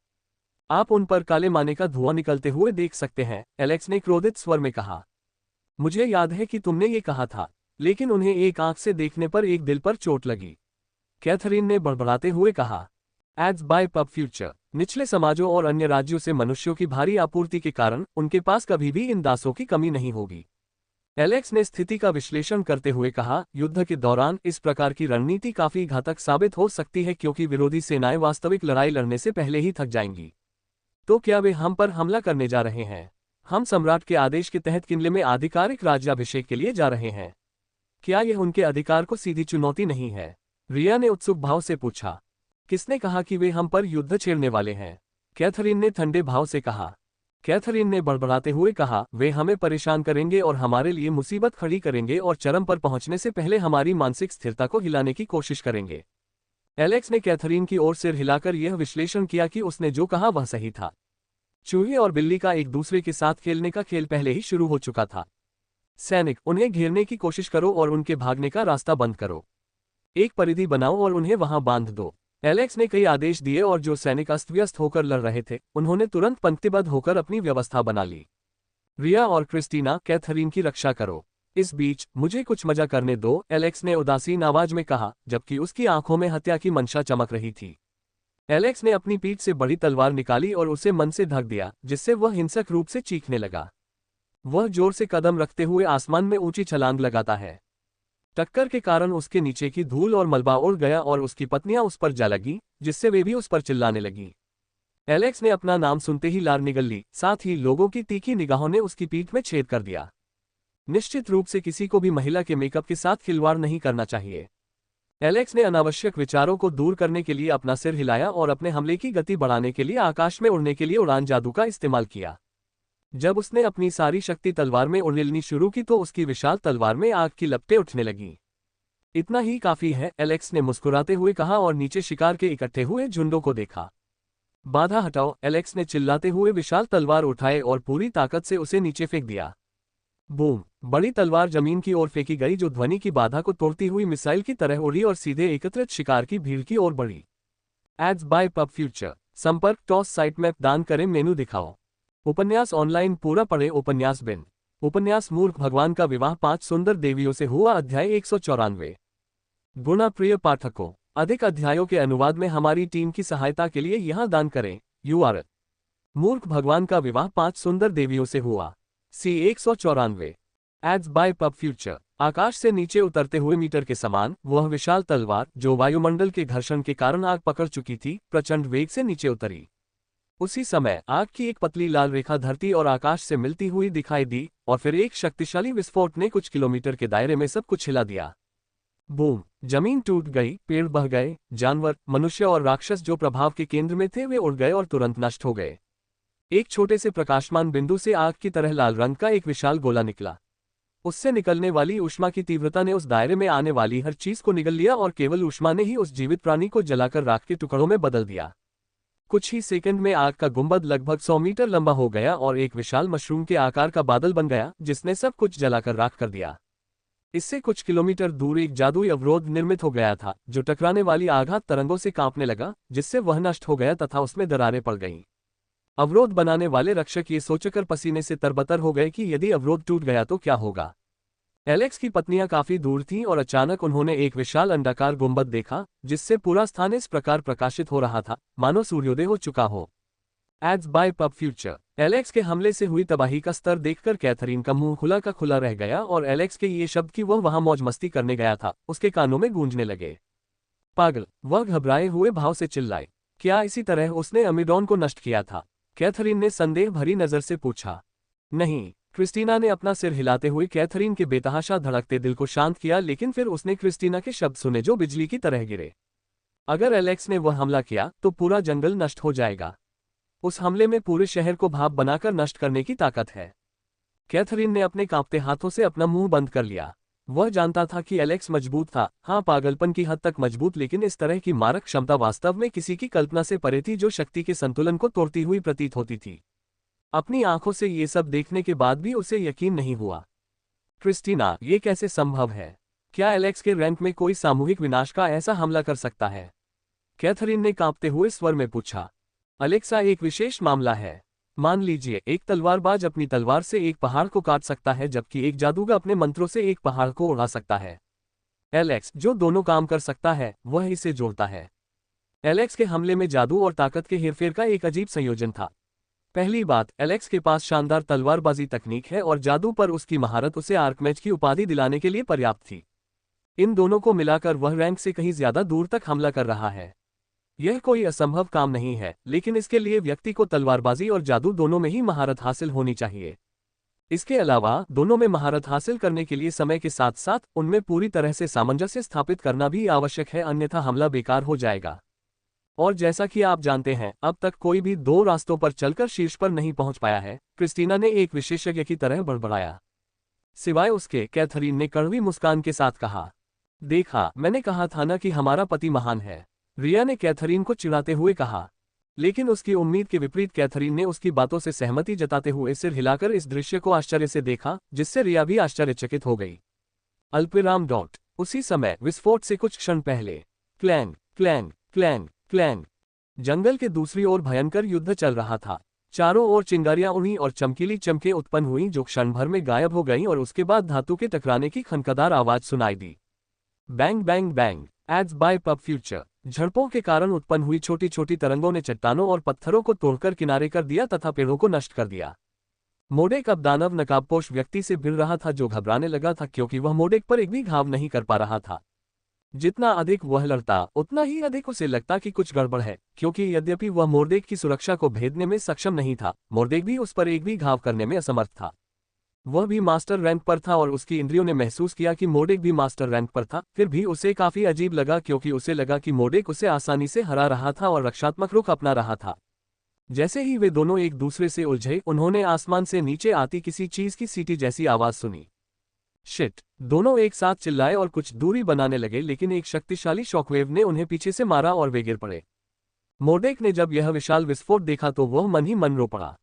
S1: आप उन पर काले माने का धुआं निकलते हुए देख सकते हैं, एलेक्स ने क्रोधित स्वर में कहा। मुझे याद है कि तुमने ये कहा था, लेकिन उन्हें एक आंख से देखने पर एक दिल पर चोट लगी, कैथरीन ने बड़बड़ाते हुए कहा। एड्स बाय पब फ्यूचर, निचले समाजों और अन्य राज्यों से मनुष्यों की भारी आपूर्ति के कारण उनके पास कभी भी इन दासों की कमी नहीं होगी। एलेक्स ने स्थिति का विश्लेषण करते हुए कहा, युद्ध के दौरान इस प्रकार की रणनीति काफी घातक साबित हो सकती है क्योंकि विरोधी सेनाएं वास्तविक लड़ाई लड़ने से पहले ही थक जाएंगी। तो क्या वे हम पर हमला करने जा रहे हैं? हम सम्राट के आदेश के तहत किनले में आधिकारिक राज्याभिषेक के लिए जा रहे हैं। क्या यह उनके अधिकार को सीधी चुनौती नहीं है? रिया ने उत्सुक भाव से पूछा। किसने कहा कि वे हम पर युद्ध छेड़ने वाले हैं? कैथरीन ने ठंडे भाव से कहा। कैथरीन ने बड़बड़ाते हुए कहा, वे हमें परेशान करेंगे और हमारे लिए मुसीबत खड़ी करेंगे और चरम पर पहुंचने से पहले हमारी मानसिक स्थिरता को हिलाने की कोशिश करेंगे। एलेक्स ने कैथरीन की ओर सिर हिलाकर यह विश्लेषण किया कि उसने जो कहा वह सही था। चूहे और बिल्ली का एक दूसरे के साथ खेलने का खेल पहले ही शुरू हो चुका था। सैनिक, उन्हें घेरने की कोशिश करो और उनके भागने का रास्ता बंद करो। एक परिधि बनाओ और उन्हें वहां बांध दो। एलेक्स ने कई आदेश दिए और जो सैनिक अस्त व्यस्त होकर लड़ रहे थे उन्होंने तुरंत पंक्तिबद्ध होकर अपनी व्यवस्था बना ली। रिया और क्रिस्टीना, कैथरीन की रक्षा करो। इस बीच मुझे कुछ मजा करने दो, एलेक्स ने उदासीन आवाज में कहा, जबकि उसकी आंखों में हत्या की मंशा चमक रही थी। एलेक्स ने अपनी पीठ से बड़ी तलवार निकाली और उसे मन से ढक दिया, जिससे वह हिंसक रूप से चीखने लगा। वह जोर से कदम रखते हुए आसमान में ऊंची छलांग लगाता है। टक्कर के कारण उसके नीचे की धूल और मलबा उड़ गया और उसकी पत्नियां उस पर जा लगी, जिससे वे भी उस पर चिल्लाने लगी। एलेक्स ने अपना नाम सुनते ही लार निगल ली, साथ ही लोगों की तीखी निगाहों ने उसकी पीठ में छेद कर दिया। निश्चित रूप से किसी को भी महिला के मेकअप के साथ खिलवाड़ नहीं करना चाहिए। एलेक्स ने अनावश्यक विचारों को दूर करने के लिए अपना सिर हिलाया और अपने हमले की गति बढ़ाने के लिए आकाश में उड़ने के लिए उड़ान जादू का इस्तेमाल किया। जब उसने अपनी सारी शक्ति तलवार में उड़ेलनी शुरू की तो उसकी विशाल तलवार में आग की लपटें उठने लगीं। इतना ही काफी है, एलेक्स ने मुस्कुराते हुए कहा और नीचे शिकार के इकट्ठे हुए झुंडों को देखा। बाधा हटाओ, एलेक्स ने चिल्लाते हुए विशाल तलवार उठाए और पूरी ताकत से उसे नीचे फेंक दिया। बूम! बड़ी तलवार जमीन की ओर फेंकी गई जो ध्वनि की बाधा को तोड़ती हुई मिसाइल की तरह उड़ी और सीधे एकत्रित शिकार की भीड़ की ओर बढ़ी। Ads by PubFuture. संपर्क टॉस साइट मैप दान करें मेनू दिखाओ। उपन्यास ऑनलाइन पूरा पढ़े। उपन्यास बिन। उपन्यास मूर्ख भगवान का विवाह 5 सुंदर देवियों से हुआ। अध्याय 194। गुणा प्रिय पाठकों, अधिक अध्यायों के अनुवाद में हमारी टीम की सहायता के लिए यहां दान करें। URL: मूर्ख भगवान का विवाह 5 सुंदर देवियों से हुआ। C 194। Ads by PubFuture. आकाश से नीचे उतरते हुए मीटर के समान वह विशाल तलवार, जो वायुमंडल के घर्षण के कारण आग पकड़ चुकी थी, प्रचंड वेग से नीचे उतरी। उसी समय आग की एक पतली लाल रेखा धरती और आकाश से मिलती हुई दिखाई दी, और फिर एक शक्तिशाली विस्फोट ने कुछ किलोमीटर के दायरे में सब कुछ हिला दिया। बूम! जमीन टूट गई, पेड़ बह गए, जानवर, मनुष्य और राक्षस जो प्रभाव के केंद्र में थे वे उड़ गए और तुरंत नष्ट हो गए। एक छोटे से प्रकाशमान बिंदु से आग की तरह लाल रंग का एक विशाल गोला निकला। उससे निकलने वाली ऊष्मा की तीव्रता ने उस दायरे में आने वाली हर चीज को निगल लिया और केवल ऊष्मा ने ही उस जीवित प्राणी को जलाकर राख के टुकड़ों में बदल दिया। कुछ ही सेकंड में आग का गुंबद लगभग 100 मीटर लंबा हो गया और एक विशाल मशरूम के आकार का बादल बन गया, जिसने सब कुछ जलाकर राख कर दिया। इससे कुछ किलोमीटर दूर एक जादुई अवरोध निर्मित हो गया था, जो टकराने वाली आघात तरंगों से कांपने लगा, जिससे वह नष्ट हो गया तथा उसमें दरारें पड़ गईं। अवरोध बनाने वाले रक्षक ये सोचकर पसीने से तरबतर हो गए कि यदि अवरोध टूट गया तो क्या होगा। एलेक्स की पत्नियां काफी दूर थीं और अचानक उन्होंने एक विशाल अंडाकार गुंबद देखा, जिससे पूरा स्थान इस प्रकार प्रकाशित हो रहा था मानो सूर्योदय हो चुका हो। Ads by PubFuture. Alex के हमले से हुई तबाही का स्तर देखकर कैथरीन का मुंह खुला का खुला रह गया और एलेक्स के ये शब्द कि वह वहां मौज मस्ती करने गया था, उसके कानों में गूंजने लगे। पागल! वह घबराए हुए भाव से चिल्लाए। क्या इसी तरह उसने अमीडॉन को नष्ट किया था? कैथरीन ने संदेह भरी नजर से पूछा। नहीं, क्रिस्टीना ने अपना सिर हिलाते हुए कैथरीन के बेतहाशा धड़कते दिल को शांत किया, लेकिन फिर उसने क्रिस्टीना के शब्द सुने जो बिजली की तरह गिरे। अगर एलेक्स ने वह हमला किया तो पूरा जंगल नष्ट हो जाएगा। उस हमले में पूरे शहर को भाप बनाकर नष्ट करने की ताकत है। कैथरीन ने अपने कांपते हाथों से अपना मुंह बंद कर लिया। वह जानता था कि एलेक्स मजबूत था, हाँ पागलपन की हद तक मजबूत, लेकिन इस तरह की मारक क्षमता वास्तव में किसी की कल्पना से परे थी, जो शक्ति के संतुलन को तोड़ती हुई प्रतीत होती थी। अपनी आंखों से ये सब देखने के बाद भी उसे यकीन नहीं हुआ। क्रिस्टीना, ये कैसे संभव है? क्या एलेक्स के रैंक में कोई सामूहिक विनाश का ऐसा हमला कर सकता है? कैथरीन ने कांपते हुए स्वर में पूछा। अलेक्सा, एक विशेष मामला है। मान लीजिए एक तलवारबाज अपनी तलवार से एक पहाड़ को काट सकता है, जबकि एक जादूगर अपने मंत्रों से एक पहाड़ को उड़ा सकता है। एलेक्स जो दोनों काम कर सकता है, वह इसे जोड़ता है। एलेक्स के हमले में जादू और ताकत के हेरफेर का एक अजीब संयोजन था। पहली बात, एलेक्स के पास शानदार तलवारबाजी तकनीक है और जादू पर उसकी महारत उसे आर्कमेज की उपाधि दिलाने के लिए पर्याप्त थी। इन दोनों को मिलाकर वह रैंक से कहीं ज्यादा दूर तक हमला कर रहा है। यह कोई असंभव काम नहीं है, लेकिन इसके लिए व्यक्ति को तलवारबाजी और जादू दोनों में ही महारत हासिल होनी चाहिए। इसके अलावा दोनों में महारत हासिल करने के लिए समय के साथ साथ उनमें पूरी तरह से सामंजस्य स्थापित करना भी आवश्यक है, अन्यथा हमला बेकार हो जाएगा। और जैसा कि आप जानते हैं, अब तक कोई भी दो रास्तों पर चलकर शीर्ष पर नहीं पहुंच पाया है, क्रिस्टीना ने एक विशेषज्ञ की तरह बड़बड़ाया। सिवाय उसके, कैथरीन ने कड़वी मुस्कान के साथ कहा। देखा, मैंने कहा था ना कि हमारा पति महान है, रिया ने कैथरीन को चिढ़ाते हुए कहा। लेकिन उसकी उम्मीद के विपरीत कैथरीन ने उसकी बातों से सहमति जताते हुए सिर हिलाकर इस दृश्य को आश्चर्य से देखा, जिससे रिया भी आश्चर्यचकित हो गई। अल्पविराम डॉट। उसी समय विस्फोट से कुछ क्षण पहले क्लैंग क्लैंग क्लैंग क्लैंग जंगल के दूसरी ओर भयंकर युद्ध चल रहा था। चारों ओर चिंगारियां उड़ी और चमकीली चमकें उत्पन्न हुई, जो क्षण भर में गायब हो गईं और उसके बाद धातु के टकराने की खनकदार आवाज सुनाई दी। Bang bang bang. Ads by PubFuture. झड़पों के कारण उत्पन्न हुई छोटी छोटी तरंगों ने चट्टानों और पत्थरों को तोड़कर किनारे कर दिया तथा पेड़ों को नष्ट कर दिया। मोडेक अब दानव नकाबपोश व्यक्ति से भिड़ रहा था, जो घबराने लगा था क्योंकि वह मोडेक पर एक भी घाव नहीं कर पा रहा था। जितना अधिक वह लड़ता, उतना ही अधिक उसे लगता कि कुछ गड़बड़ है, क्योंकि यद्यपि वह मोर्देक की सुरक्षा को भेदने में सक्षम नहीं था, मोर्देक भी उस पर एक भी घाव करने में असमर्थ था। वह भी मास्टर रैंक पर था और उसकी इंद्रियों ने महसूस किया कि मोडेक भी मास्टर रैंक पर था। फिर भी उसे काफी अजीब लगा, क्योंकि उसे लगा कि मोडेक उसे आसानी से हरा रहा था और रक्षात्मक रुख अपना रहा था। जैसे ही वे दोनों एक दूसरे से उलझे, उन्होंने आसमान से नीचे आती किसी चीज की सीटी जैसी आवाज सुनी। शिट! दोनों एक साथ चिल्लाए और कुछ दूरी बनाने लगे, लेकिन एक शक्तिशाली शॉकवेव ने उन्हें पीछे से मारा और वे गिर पड़े। मोर्देक ने जब यह विशाल विस्फोट देखा तो वह मन ही मन रो पड़ा।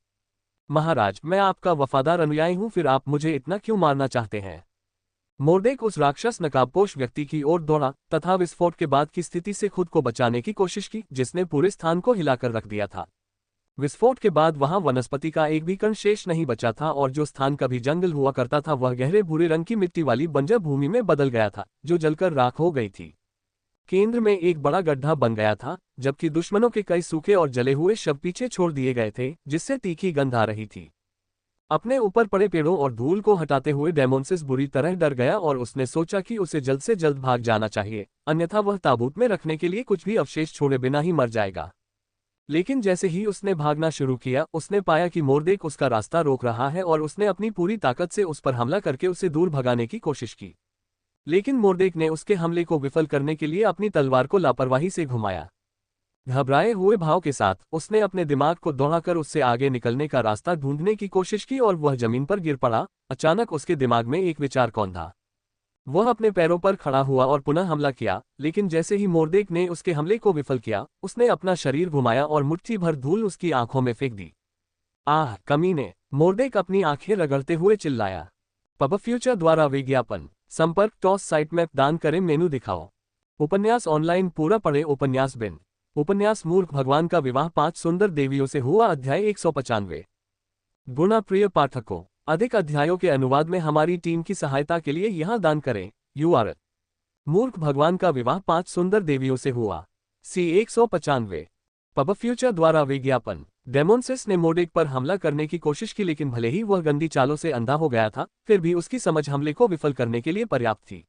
S1: महाराज, मैं आपका वफादार अनुयायी हूं, फिर आप मुझे इतना क्यों मारना चाहते हैं? मोर्देक उस राक्षस नकाबपोश व्यक्ति की ओर दौड़ा तथा विस्फोट के बाद की स्थिति से खुद को बचाने की कोशिश की, जिसने पूरे स्थान को हिलाकर रख दिया था। विस्फोट के बाद वहां वनस्पति का एक भी कण शेष नहीं बचा था और जो स्थान कभी जंगल हुआ करता था वह गहरे भूरे रंग की मिट्टी वाली बंजर भूमि में बदल गया था, जो जलकर राख हो गई थी। केंद्र में एक बड़ा गड्ढा बन गया था, जबकि दुश्मनों के कई सूखे और जले हुए शव पीछे छोड़ दिए गए थे, जिससे तीखी गंध आ रही थी। अपने ऊपर पड़े पेड़ों और धूल को हटाते हुए डेमोन्सिस बुरी तरह डर गया और उसने सोचा कि उसे जल्द से जल्द भाग जाना चाहिए, अन्यथा वह ताबूत में रखने के लिए कुछ भी अवशेष छोड़े बिना ही मर जाएगा। लेकिन जैसे ही उसने भागना शुरू किया, उसने पाया कि मोरदेक उसका रास्ता रोक रहा है और उसने अपनी पूरी ताकत से उस पर हमला करके उसे दूर भगाने की कोशिश की। लेकिन मोरदेक ने उसके हमले को विफल करने के लिए अपनी तलवार को लापरवाही से घुमाया। घबराए हुए भाव के साथ उसने अपने दिमाग को दौड़ाकर उससे आगे निकलने का रास्ता ढूंढने की कोशिश की और वह जमीन पर गिर पड़ा। अचानक उसके दिमाग में एक विचार कौंधा। वह अपने पैरों पर खड़ा हुआ और पुनः हमला किया, लेकिन जैसे ही मोरदेक ने उसके हमले को विफल किया, उसने अपना शरीर घुमाया और मुट्ठी भर धूल उसकी आंखों में फेंक दी। आह कमीने! मोरदेक अपनी आंखें रगड़ते हुए चिल्लाया। पब फ्यूचर द्वारा विज्ञापन। संपर्क टॉस साइट मैप दान करें मेनू दिखाओ। उपन्यास ऑनलाइन पूरा पढ़े। उपन्यास बिन। उपन्यास मूर्ख भगवान का विवाह 5 सुंदर देवियों से हुआ। अध्याय 195। गुणा प्रिय पाठकों, अधिक अध्यायों के अनुवाद में हमारी टीम की सहायता के लिए यहां दान करें। URL। मूर्ख भगवान का विवाह 5 सुंदर देवियों से हुआ। C 195। पब फ्यूचर द्वारा विज्ञापन। डेमोन्सिस ने मोरदेक पर हमला करने की कोशिश की, लेकिन भले ही वह गंदी चालों से अंधा हो गया था, फिर भी उसकी समझ हमले को विफल करने के लिए पर्याप्त थी।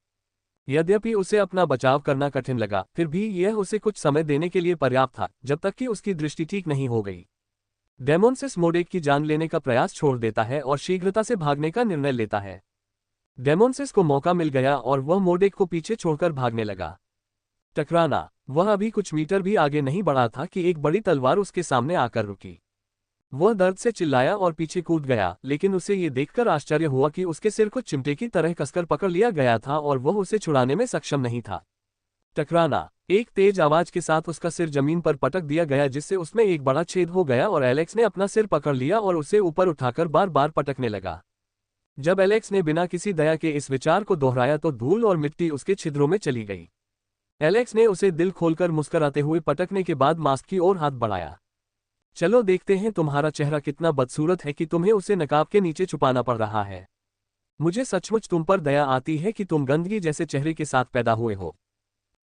S1: यद्यपि उसे अपना बचाव करना कठिन लगा, फिर भी यह उसे कुछ समय देने के लिए पर्याप्त था, जब तक कि उसकी दृष्टि ठीक नहीं हो गई। डेमोन्सिस मोरदेक की जान लेने का प्रयास छोड़ देता है और शीघ्रता से भागने का निर्णय लेता है। डेमोन्सिस को मौका मिल गया और वह मोरदेक को पीछे छोड़कर भागने लगा। टकराना। वह अभी कुछ मीटर भी आगे नहीं बढ़ा था कि एक बड़ी तलवार उसके सामने आकर रुकी। वह दर्द से चिल्लाया और पीछे कूद गया, लेकिन उसे ये देखकर आश्चर्य हुआ कि उसके सिर को चिमटे की तरह कसकर पकड़ लिया गया था और वह उसे छुड़ाने में सक्षम नहीं था। टकराना। एक तेज आवाज के साथ उसका सिर जमीन पर पटक दिया गया, जिससे उसमें एक बड़ा छेद हो गया और एलेक्स ने अपना सिर पकड़ लिया और उसे ऊपर उठाकर बार बार पटकने लगा। जब एलेक्स ने बिना किसी दया के इस विचार को दोहराया तो धूल और मिट्टी उसके छिद्रों में चली गई। एलेक्स ने उसे दिल खोलकर मुस्कुराते हुए पटकने के बाद मास्क की ओर हाथ बढ़ाया। चलो देखते हैं तुम्हारा चेहरा कितना बदसूरत है कि तुम्हें उसे नकाब के नीचे छुपाना पड़ रहा है। मुझे सचमुच तुम पर दया आती है कि तुम गंदगी जैसे चेहरे के साथ पैदा हुए हो।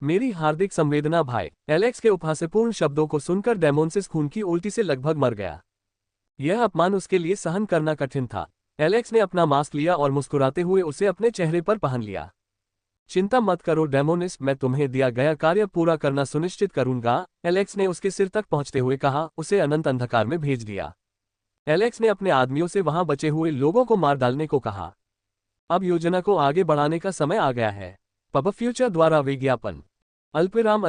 S1: मेरी हार्दिक संवेदना भाई। एलेक्स के उपहासपूर्ण शब्दों को सुनकर डेमोन्सिस खून की उल्टी से लगभग मर गया। यह अपमान उसके लिए सहन करना कठिन था। एलेक्स ने अपना मास्क लिया और मुस्कुराते हुए उसे अपने चेहरे पर पहन लिया। चिंता मत करो डेमोनिस, मैं तुम्हें दिया गया कार्य पूरा करना सुनिश्चित करूंगा, एलेक्स ने उसके सिर तक पहुंचते हुए कहा। उसे अनंत अंधकार में भेज दिया। एलेक्स ने अपने आदमियों से वहां बचे हुए लोगों को मार डालने को कहा। अब योजना को आगे बढ़ाने का समय आ गया है। पब फ्यूचर द्वारा विज्ञापन। अल्पविराम।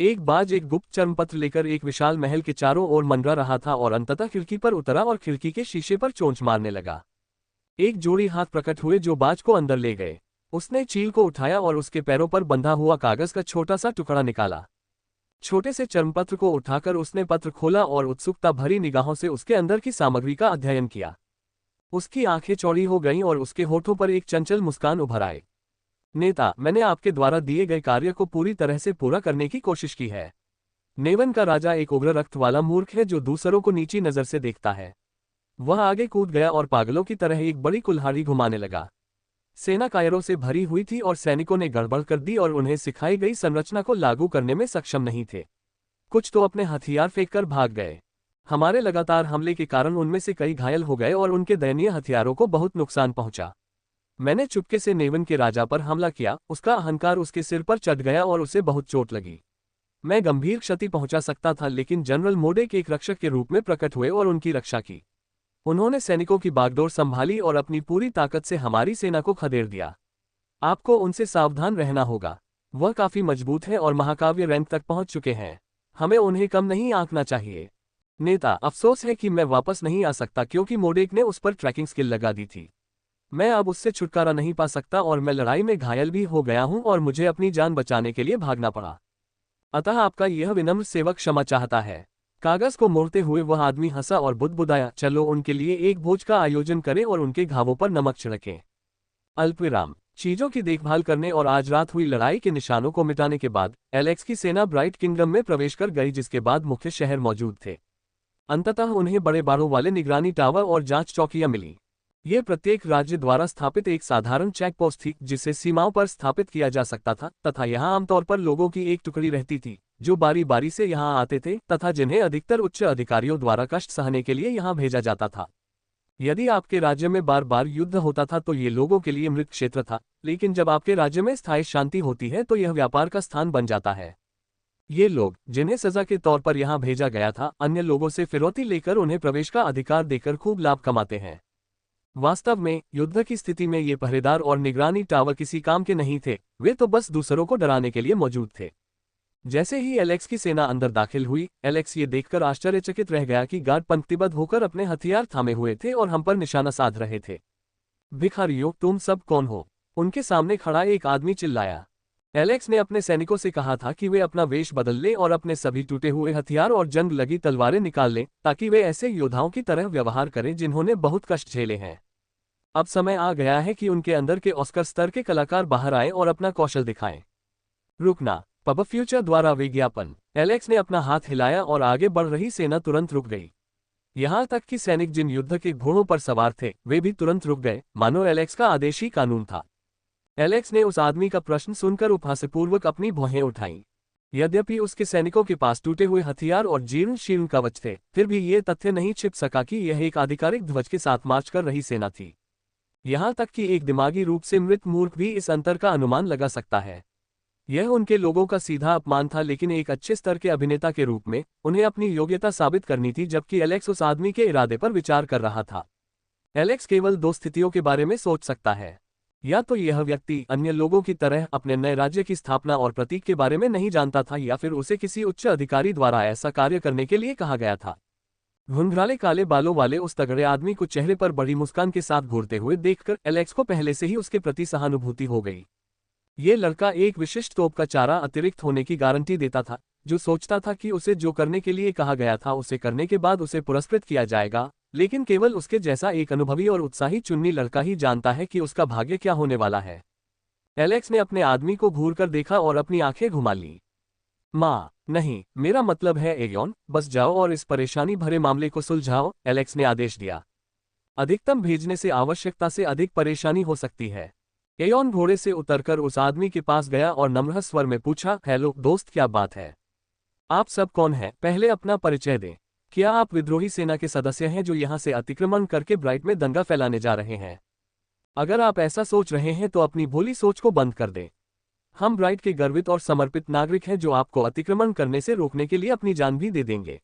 S1: एक बाज एक गुप्त चर्मपत्र लेकर एक विशाल महल के चारों ओर मंडरा रहा था और अंततः खिड़की पर उतरा और खिड़की के शीशे पर चोंच मारने लगा। एक जोड़ी हाथ प्रकट हुए जो बाज को अंदर ले गए। उसने चील को उठाया और उसके पैरों पर बंधा हुआ कागज का छोटा सा टुकड़ा निकाला। छोटे से चर्मपत्र को उठाकर उसने पत्र खोला और उत्सुकता भरी निगाहों से उसके अंदर की सामग्री का अध्ययन किया। उसकी आंखें चौड़ी हो गईं और उसके होठों पर एक चंचल मुस्कान उभर आई। नेता, मैंने आपके द्वारा दिए गए कार्य को पूरी तरह से पूरा करने की कोशिश की है। नेवन का राजा एक उग्र रक्त वाला मूर्ख है जो दूसरों को नीची नजर से देखता है। वह आगे कूद गया और पागलों की तरह एक बड़ी कुल्हाड़ी घुमाने लगा। सेना कायरों से भरी हुई थी और सैनिकों ने गड़बड़ कर दी और उन्हें सिखाई गई संरचना को लागू करने में सक्षम नहीं थे। कुछ तो अपने हथियार फेंककर भाग गए। हमारे लगातार हमले के कारण उनमें से कई घायल हो गए और उनके दयनीय हथियारों को बहुत नुकसान पहुंचा। मैंने चुपके से नेवन के राजा पर हमला किया, उसका अहंकार उसके सिर पर चढ़ गया और उसे बहुत चोट लगी। मैं गंभीर क्षति पहुंचा सकता था, लेकिन जनरल मोरदेक एक रक्षक के रूप में प्रकट हुए और उनकी रक्षा की। उन्होंने सैनिकों की बागडोर संभाली और अपनी पूरी ताकत से हमारी सेना को खदेड़ दिया। आपको उनसे सावधान रहना होगा। वह काफी मजबूत है और महाकाव्य रैंक तक पहुंच चुके हैं। हमें उन्हें कम नहीं आंकना चाहिए। नेता, अफसोस है कि मैं वापस नहीं आ सकता क्योंकि मोरदेक ने उस पर ट्रैकिंग स्किल लगा दी थी। मैं अब उससे छुटकारा नहीं पा सकता और मैं लड़ाई में घायल भी हो गया हूं और मुझे अपनी जान बचाने के लिए भागना पड़ा। अतः आपका यह विनम्र सेवक क्षमा चाहता है। कागज को मोड़ते हुए वह आदमी हंसा और बुदबुदाया। चलो उनके लिए एक भोज का आयोजन करें और उनके घावों पर नमक छिड़कें। अल्पविराम। चीजों की देखभाल करने और आज रात हुई लड़ाई के निशानों को मिटाने के बाद एलेक्स की सेना ब्राइट किंगडम में प्रवेश कर गई, जिसके बाद मुख्य शहर मौजूद थे। अंततः उन्हें बड़े बाड़ों वाले निगरानी टावर और जांच चौकियां मिली। ये प्रत्येक राज्य द्वारा स्थापित एक साधारण चेकपोस्ट थी जिसे सीमाओं पर स्थापित किया जा सकता था, तथा यहाँ आमतौर पर लोगों की एक टुकड़ी रहती थी जो बारी बारी से यहाँ आते थे तथा जिन्हें अधिकतर उच्च अधिकारियों द्वारा कष्ट सहने के लिए यहाँ भेजा जाता था। यदि आपके राज्य में बार बार युद्ध होता था तो ये लोगों के लिए मृत क्षेत्र था, लेकिन जब आपके राज्य में स्थायी शांति होती है तो यह व्यापार का स्थान बन जाता है। ये लोग, जिन्हें सजा के तौर पर यहाँ भेजा गया था, अन्य लोगों से फिरौती लेकर उन्हें प्रवेश का अधिकार देकर खूब लाभ कमाते हैं। वास्तव में युद्ध की स्थिति में ये पहरेदार और निगरानी टावर किसी काम के नहीं थे, वे तो बस दूसरों को डराने के लिए मौजूद थे। जैसे ही एलेक्स की सेना अंदर दाखिल हुई, एलेक्स ये देखकर आश्चर्यचकित रह गया कि गार्ड पंक्तिबद्ध होकर अपने हथियार थामे हुए थे और हम पर निशाना साध रहे थे। भिखारियों, तुम सब कौन हो? उनके सामने खड़ा एक आदमी चिल्लाया। एलेक्स ने अपने सैनिकों से कहा था कि वे अपना वेश बदल लें और अपने सभी टूटे हुए हथियार और जंग लगी तलवारें निकाल लें, ताकि वे ऐसे योद्धाओं की तरह व्यवहार करें जिन्होंने बहुत कष्ट झेले हैं। अब समय आ गया है कि उनके अंदर के ऑस्कर स्तर के कलाकार बाहर आएं और अपना कौशल दिखाएं। रुकना। पब फ्यूचर द्वारा विज्ञापन। एलेक्स ने अपना हाथ हिलाया और आगे बढ़ रही सेना तुरंत रुक गई। यहां तक कि सैनिक जिन युद्ध के घोड़ों पर सवार थे, वे भी तुरंत रुक गए, मानो एलेक्स का आदेश ही कानून था। एलेक्स ने उस आदमी का प्रश्न सुनकर उपहासपूर्वक अपनी भौहें उठाईं। यद्यपि उसके सैनिकों के पास टूटे हुए हथियार और जीर्ण शीर्ण कवच थे, फिर भी ये तथ्य नहीं छिप सका कि यह एक आधिकारिक ध्वज के साथ मार्च कर रही सेना थी। यहां तक कि एक दिमागी रूप से मृत मूर्ख भी इस अंतर का अनुमान लगा सकता है। यह उनके लोगों का सीधा अपमान था, लेकिन एक अच्छे स्तर के अभिनेता के रूप में उन्हें अपनी योग्यता साबित करनी थी, जबकि एलेक्स उस आदमी के इरादे पर विचार कर रहा था। एलेक्स केवल दो स्थितियों के बारे में सोच सकता है। या तो यह व्यक्ति अन्य लोगों की तरह अपने नए राज्य की स्थापना और प्रतीक के बारे में नहीं जानता था, या फिर उसे किसी उच्च अधिकारी द्वारा ऐसा कार्य करने के लिए कहा गया था। घुंघराले काले बालों वाले उस तगड़े आदमी को चेहरे पर बड़ी मुस्कान के साथ घूरते हुए देखकर एलेक्स को पहले से ही उसके प्रति सहानुभूति हो गई। ये लड़का एक विशिष्ट तोप का चारा अतिरिक्त होने की गारंटी देता था, जो सोचता था कि उसे जो करने के लिए कहा गया था उसे करने के बाद उसे पुरस्कृत किया जाएगा, लेकिन केवल उसके जैसा एक अनुभवी और उत्साही चुन्नी लड़का ही जानता है कि उसका भाग्य क्या होने वाला है। एलेक्स ने अपने आदमी को घूरकर देखा और अपनी आंखें घुमा ली। माँ, नहीं, मेरा मतलब है एयोन, बस जाओ और इस परेशानी भरे मामले को सुलझाओ, एलेक्स ने आदेश दिया। अधिकतम भेजने से आवश्यकता से अधिक परेशानी हो सकती है। एयोन घोड़े से उतरकर उस आदमी के पास गया और नम्र स्वर में पूछा, हेलो दोस्त, क्या बात है? आप सब कौन हैं? पहले अपना परिचय दें। क्या आप विद्रोही सेना के सदस्य हैं जो यहाँ से अतिक्रमण करके ब्राइट में दंगा फैलाने जा रहे हैं? अगर आप ऐसा सोच रहे हैं तो अपनी भोली सोच को बंद कर दें। हम ब्राइट के गर्वित और समर्पित नागरिक हैं जो आपको अतिक्रमण करने से रोकने के लिए अपनी जान भी दे देंगे।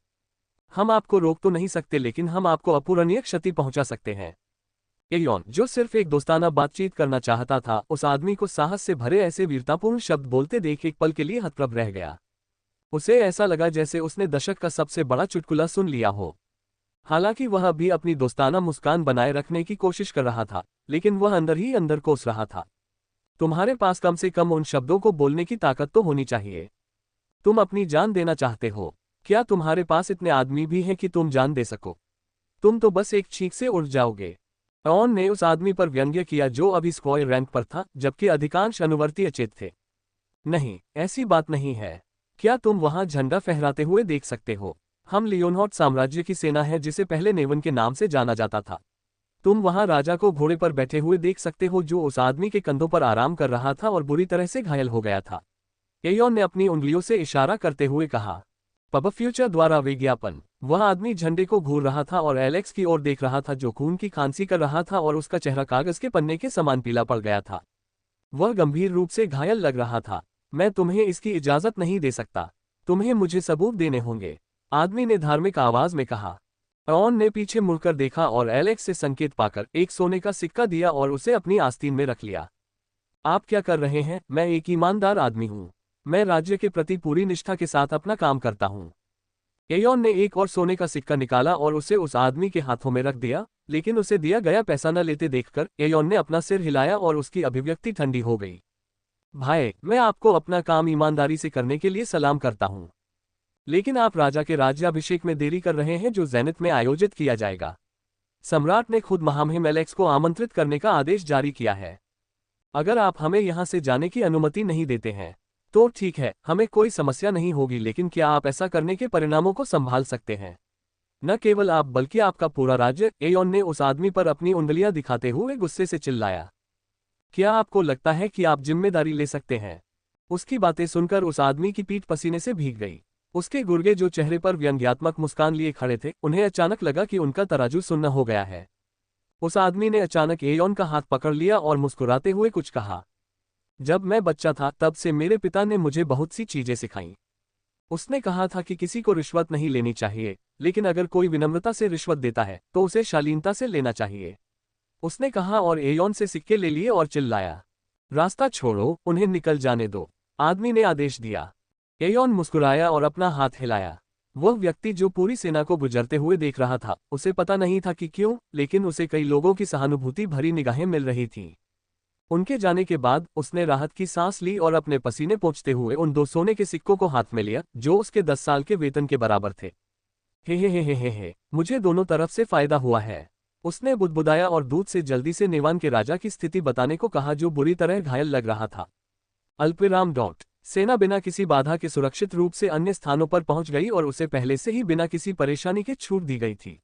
S1: हम आपको रोक तो नहीं सकते, लेकिन हम आपको अपूरणीय क्षति पहुंचा सकते हैं। एयोन, जो सिर्फ एक दोस्ताना बातचीत करना चाहता था, उस आदमी को साहस से भरे ऐसे वीरतापूर्ण शब्द बोलते देख एक पल के लिए हतप्रभ रह गया। उसे ऐसा लगा जैसे उसने दशक का सबसे बड़ा चुटकुला सुन लिया हो। हालांकि वह भी अपनी दोस्ताना मुस्कान बनाए रखने की कोशिश कर रहा था, लेकिन वह अंदर ही अंदर कोस रहा था। तुम्हारे पास कम से कम उन शब्दों को बोलने की ताकत तो होनी चाहिए। तुम अपनी जान देना चाहते हो? क्या तुम्हारे पास इतने आदमी भी हैं कि तुम जान दे सको? तुम तो बस एक छींक से उड़ जाओगे। एयोन ने उस आदमी पर व्यंग्य किया जो अभी स्क्वायर रैंक पर था, जबकि अधिकांश अनुवर्ती अचेत थे। नहीं, ऐसी बात नहीं है। क्या तुम वहां झंडा फहराते हुए देख सकते हो? हम लियोनहॉट साम्राज्य की सेना है, जिसे पहले नेवन के नाम से जाना जाता था। तुम वहां राजा को घोड़े पर बैठे हुए देख सकते हो, जो उस आदमी के कंधों पर आराम कर रहा था और बुरी तरह से घायल हो गया था। एयोन ने अपनी उंगलियों से इशारा करते हुए कहा। पब फ्यूचर द्वारा विज्ञापन। वह आदमी झंडे को घूर रहा था और एलेक्स की ओर देख रहा था, जो खून की खांसी कर रहा था और उसका चेहरा कागज के पन्ने के समान पीला पड़ गया था। वह गंभीर रूप से घायल लग रहा था। मैं तुम्हें इसकी इजाजत नहीं दे सकता। तुम्हें मुझे सबूत देने होंगे, आदमी ने धार्मिक आवाज में कहा। एयोन ने पीछे मुड़कर देखा और एलेक्स से संकेत पाकर एक सोने का सिक्का दिया और उसे अपनी आस्तीन में रख लिया। आप क्या कर रहे हैं? मैं एक ईमानदार आदमी हूँ। मैं राज्य के प्रति पूरी निष्ठा के साथ अपना काम करता हूँ। एयोन ने एक और सोने का सिक्का निकाला और उसे उस आदमी के हाथों में रख दिया, लेकिन उसे दिया गया पैसा न लेते देखकर एयोन ने अपना सिर हिलाया और उसकी अभिव्यक्ति ठंडी हो गई। भाई, मैं आपको अपना काम ईमानदारी से करने के लिए सलाम करता हूँ, लेकिन आप राजा के राज्याभिषेक में देरी कर रहे हैं, जो जेनिथ में आयोजित किया जाएगा। सम्राट ने खुद महामहिम एलेक्स को आमंत्रित करने का आदेश जारी किया है। अगर आप हमें यहाँ से जाने की अनुमति नहीं देते हैं तो ठीक है, हमें कोई समस्या नहीं होगी, लेकिन क्या आप ऐसा करने के परिणामों को संभाल सकते हैं? न केवल आप बल्कि आपका पूरा राज्य। एयोन ने उस आदमी पर अपनी उंगलियां दिखाते हुए गुस्से से चिल्लाया। क्या आपको लगता है कि आप जिम्मेदारी ले सकते हैं? उसकी बातें सुनकर उस आदमी की पीठ पसीने से भीग गई। उसके गुर्गे, जो चेहरे पर व्यंग्यात्मक मुस्कान लिए खड़े थे, उन्हें अचानक लगा कि उनका तराजू सुन्न हो गया है। उस आदमी ने अचानक एयोन का हाथ पकड़ लिया और मुस्कुराते हुए कुछ कहा। जब मैं बच्चा था तब से मेरे पिता ने मुझे बहुत सी चीजें सिखाईं। उसने कहा था कि किसी को रिश्वत नहीं लेनी चाहिए, लेकिन अगर कोई विनम्रता से रिश्वत देता है तो उसे शालीनता से लेना चाहिए। उसने कहा और एयोन से सिक्के ले लिए और चिल्लाया, रास्ता छोड़ो, उन्हें निकल जाने दो। आदमी ने आदेश दिया। एयोन मुस्कुराया और अपना हाथ हिलाया। वह व्यक्ति जो पूरी सेना को गुजरते हुए देख रहा था, उसे पता नहीं था कि क्यों, लेकिन उसे कई लोगों की सहानुभूति भरी निगाहें मिल रही थीं। उनके जाने के बाद उसने राहत की सांस ली और अपने पसीने पोंछते हुए उन 2 सोने के सिक्कों को हाथ में लिया जो उसके 10 साल के वेतन के बराबर थे। हे, मुझे दोनों तरफ से फायदा हुआ है। उसने बुदबुदाया और दूत से जल्दी से नेवान के राजा की स्थिति बताने को कहा जो बुरी तरह घायल लग रहा था। अल्पविराम डॉट सेना बिना किसी बाधा के सुरक्षित रूप से अन्य स्थानों पर पहुंच गई और उसे पहले से ही बिना किसी परेशानी के छूट दी गई थी।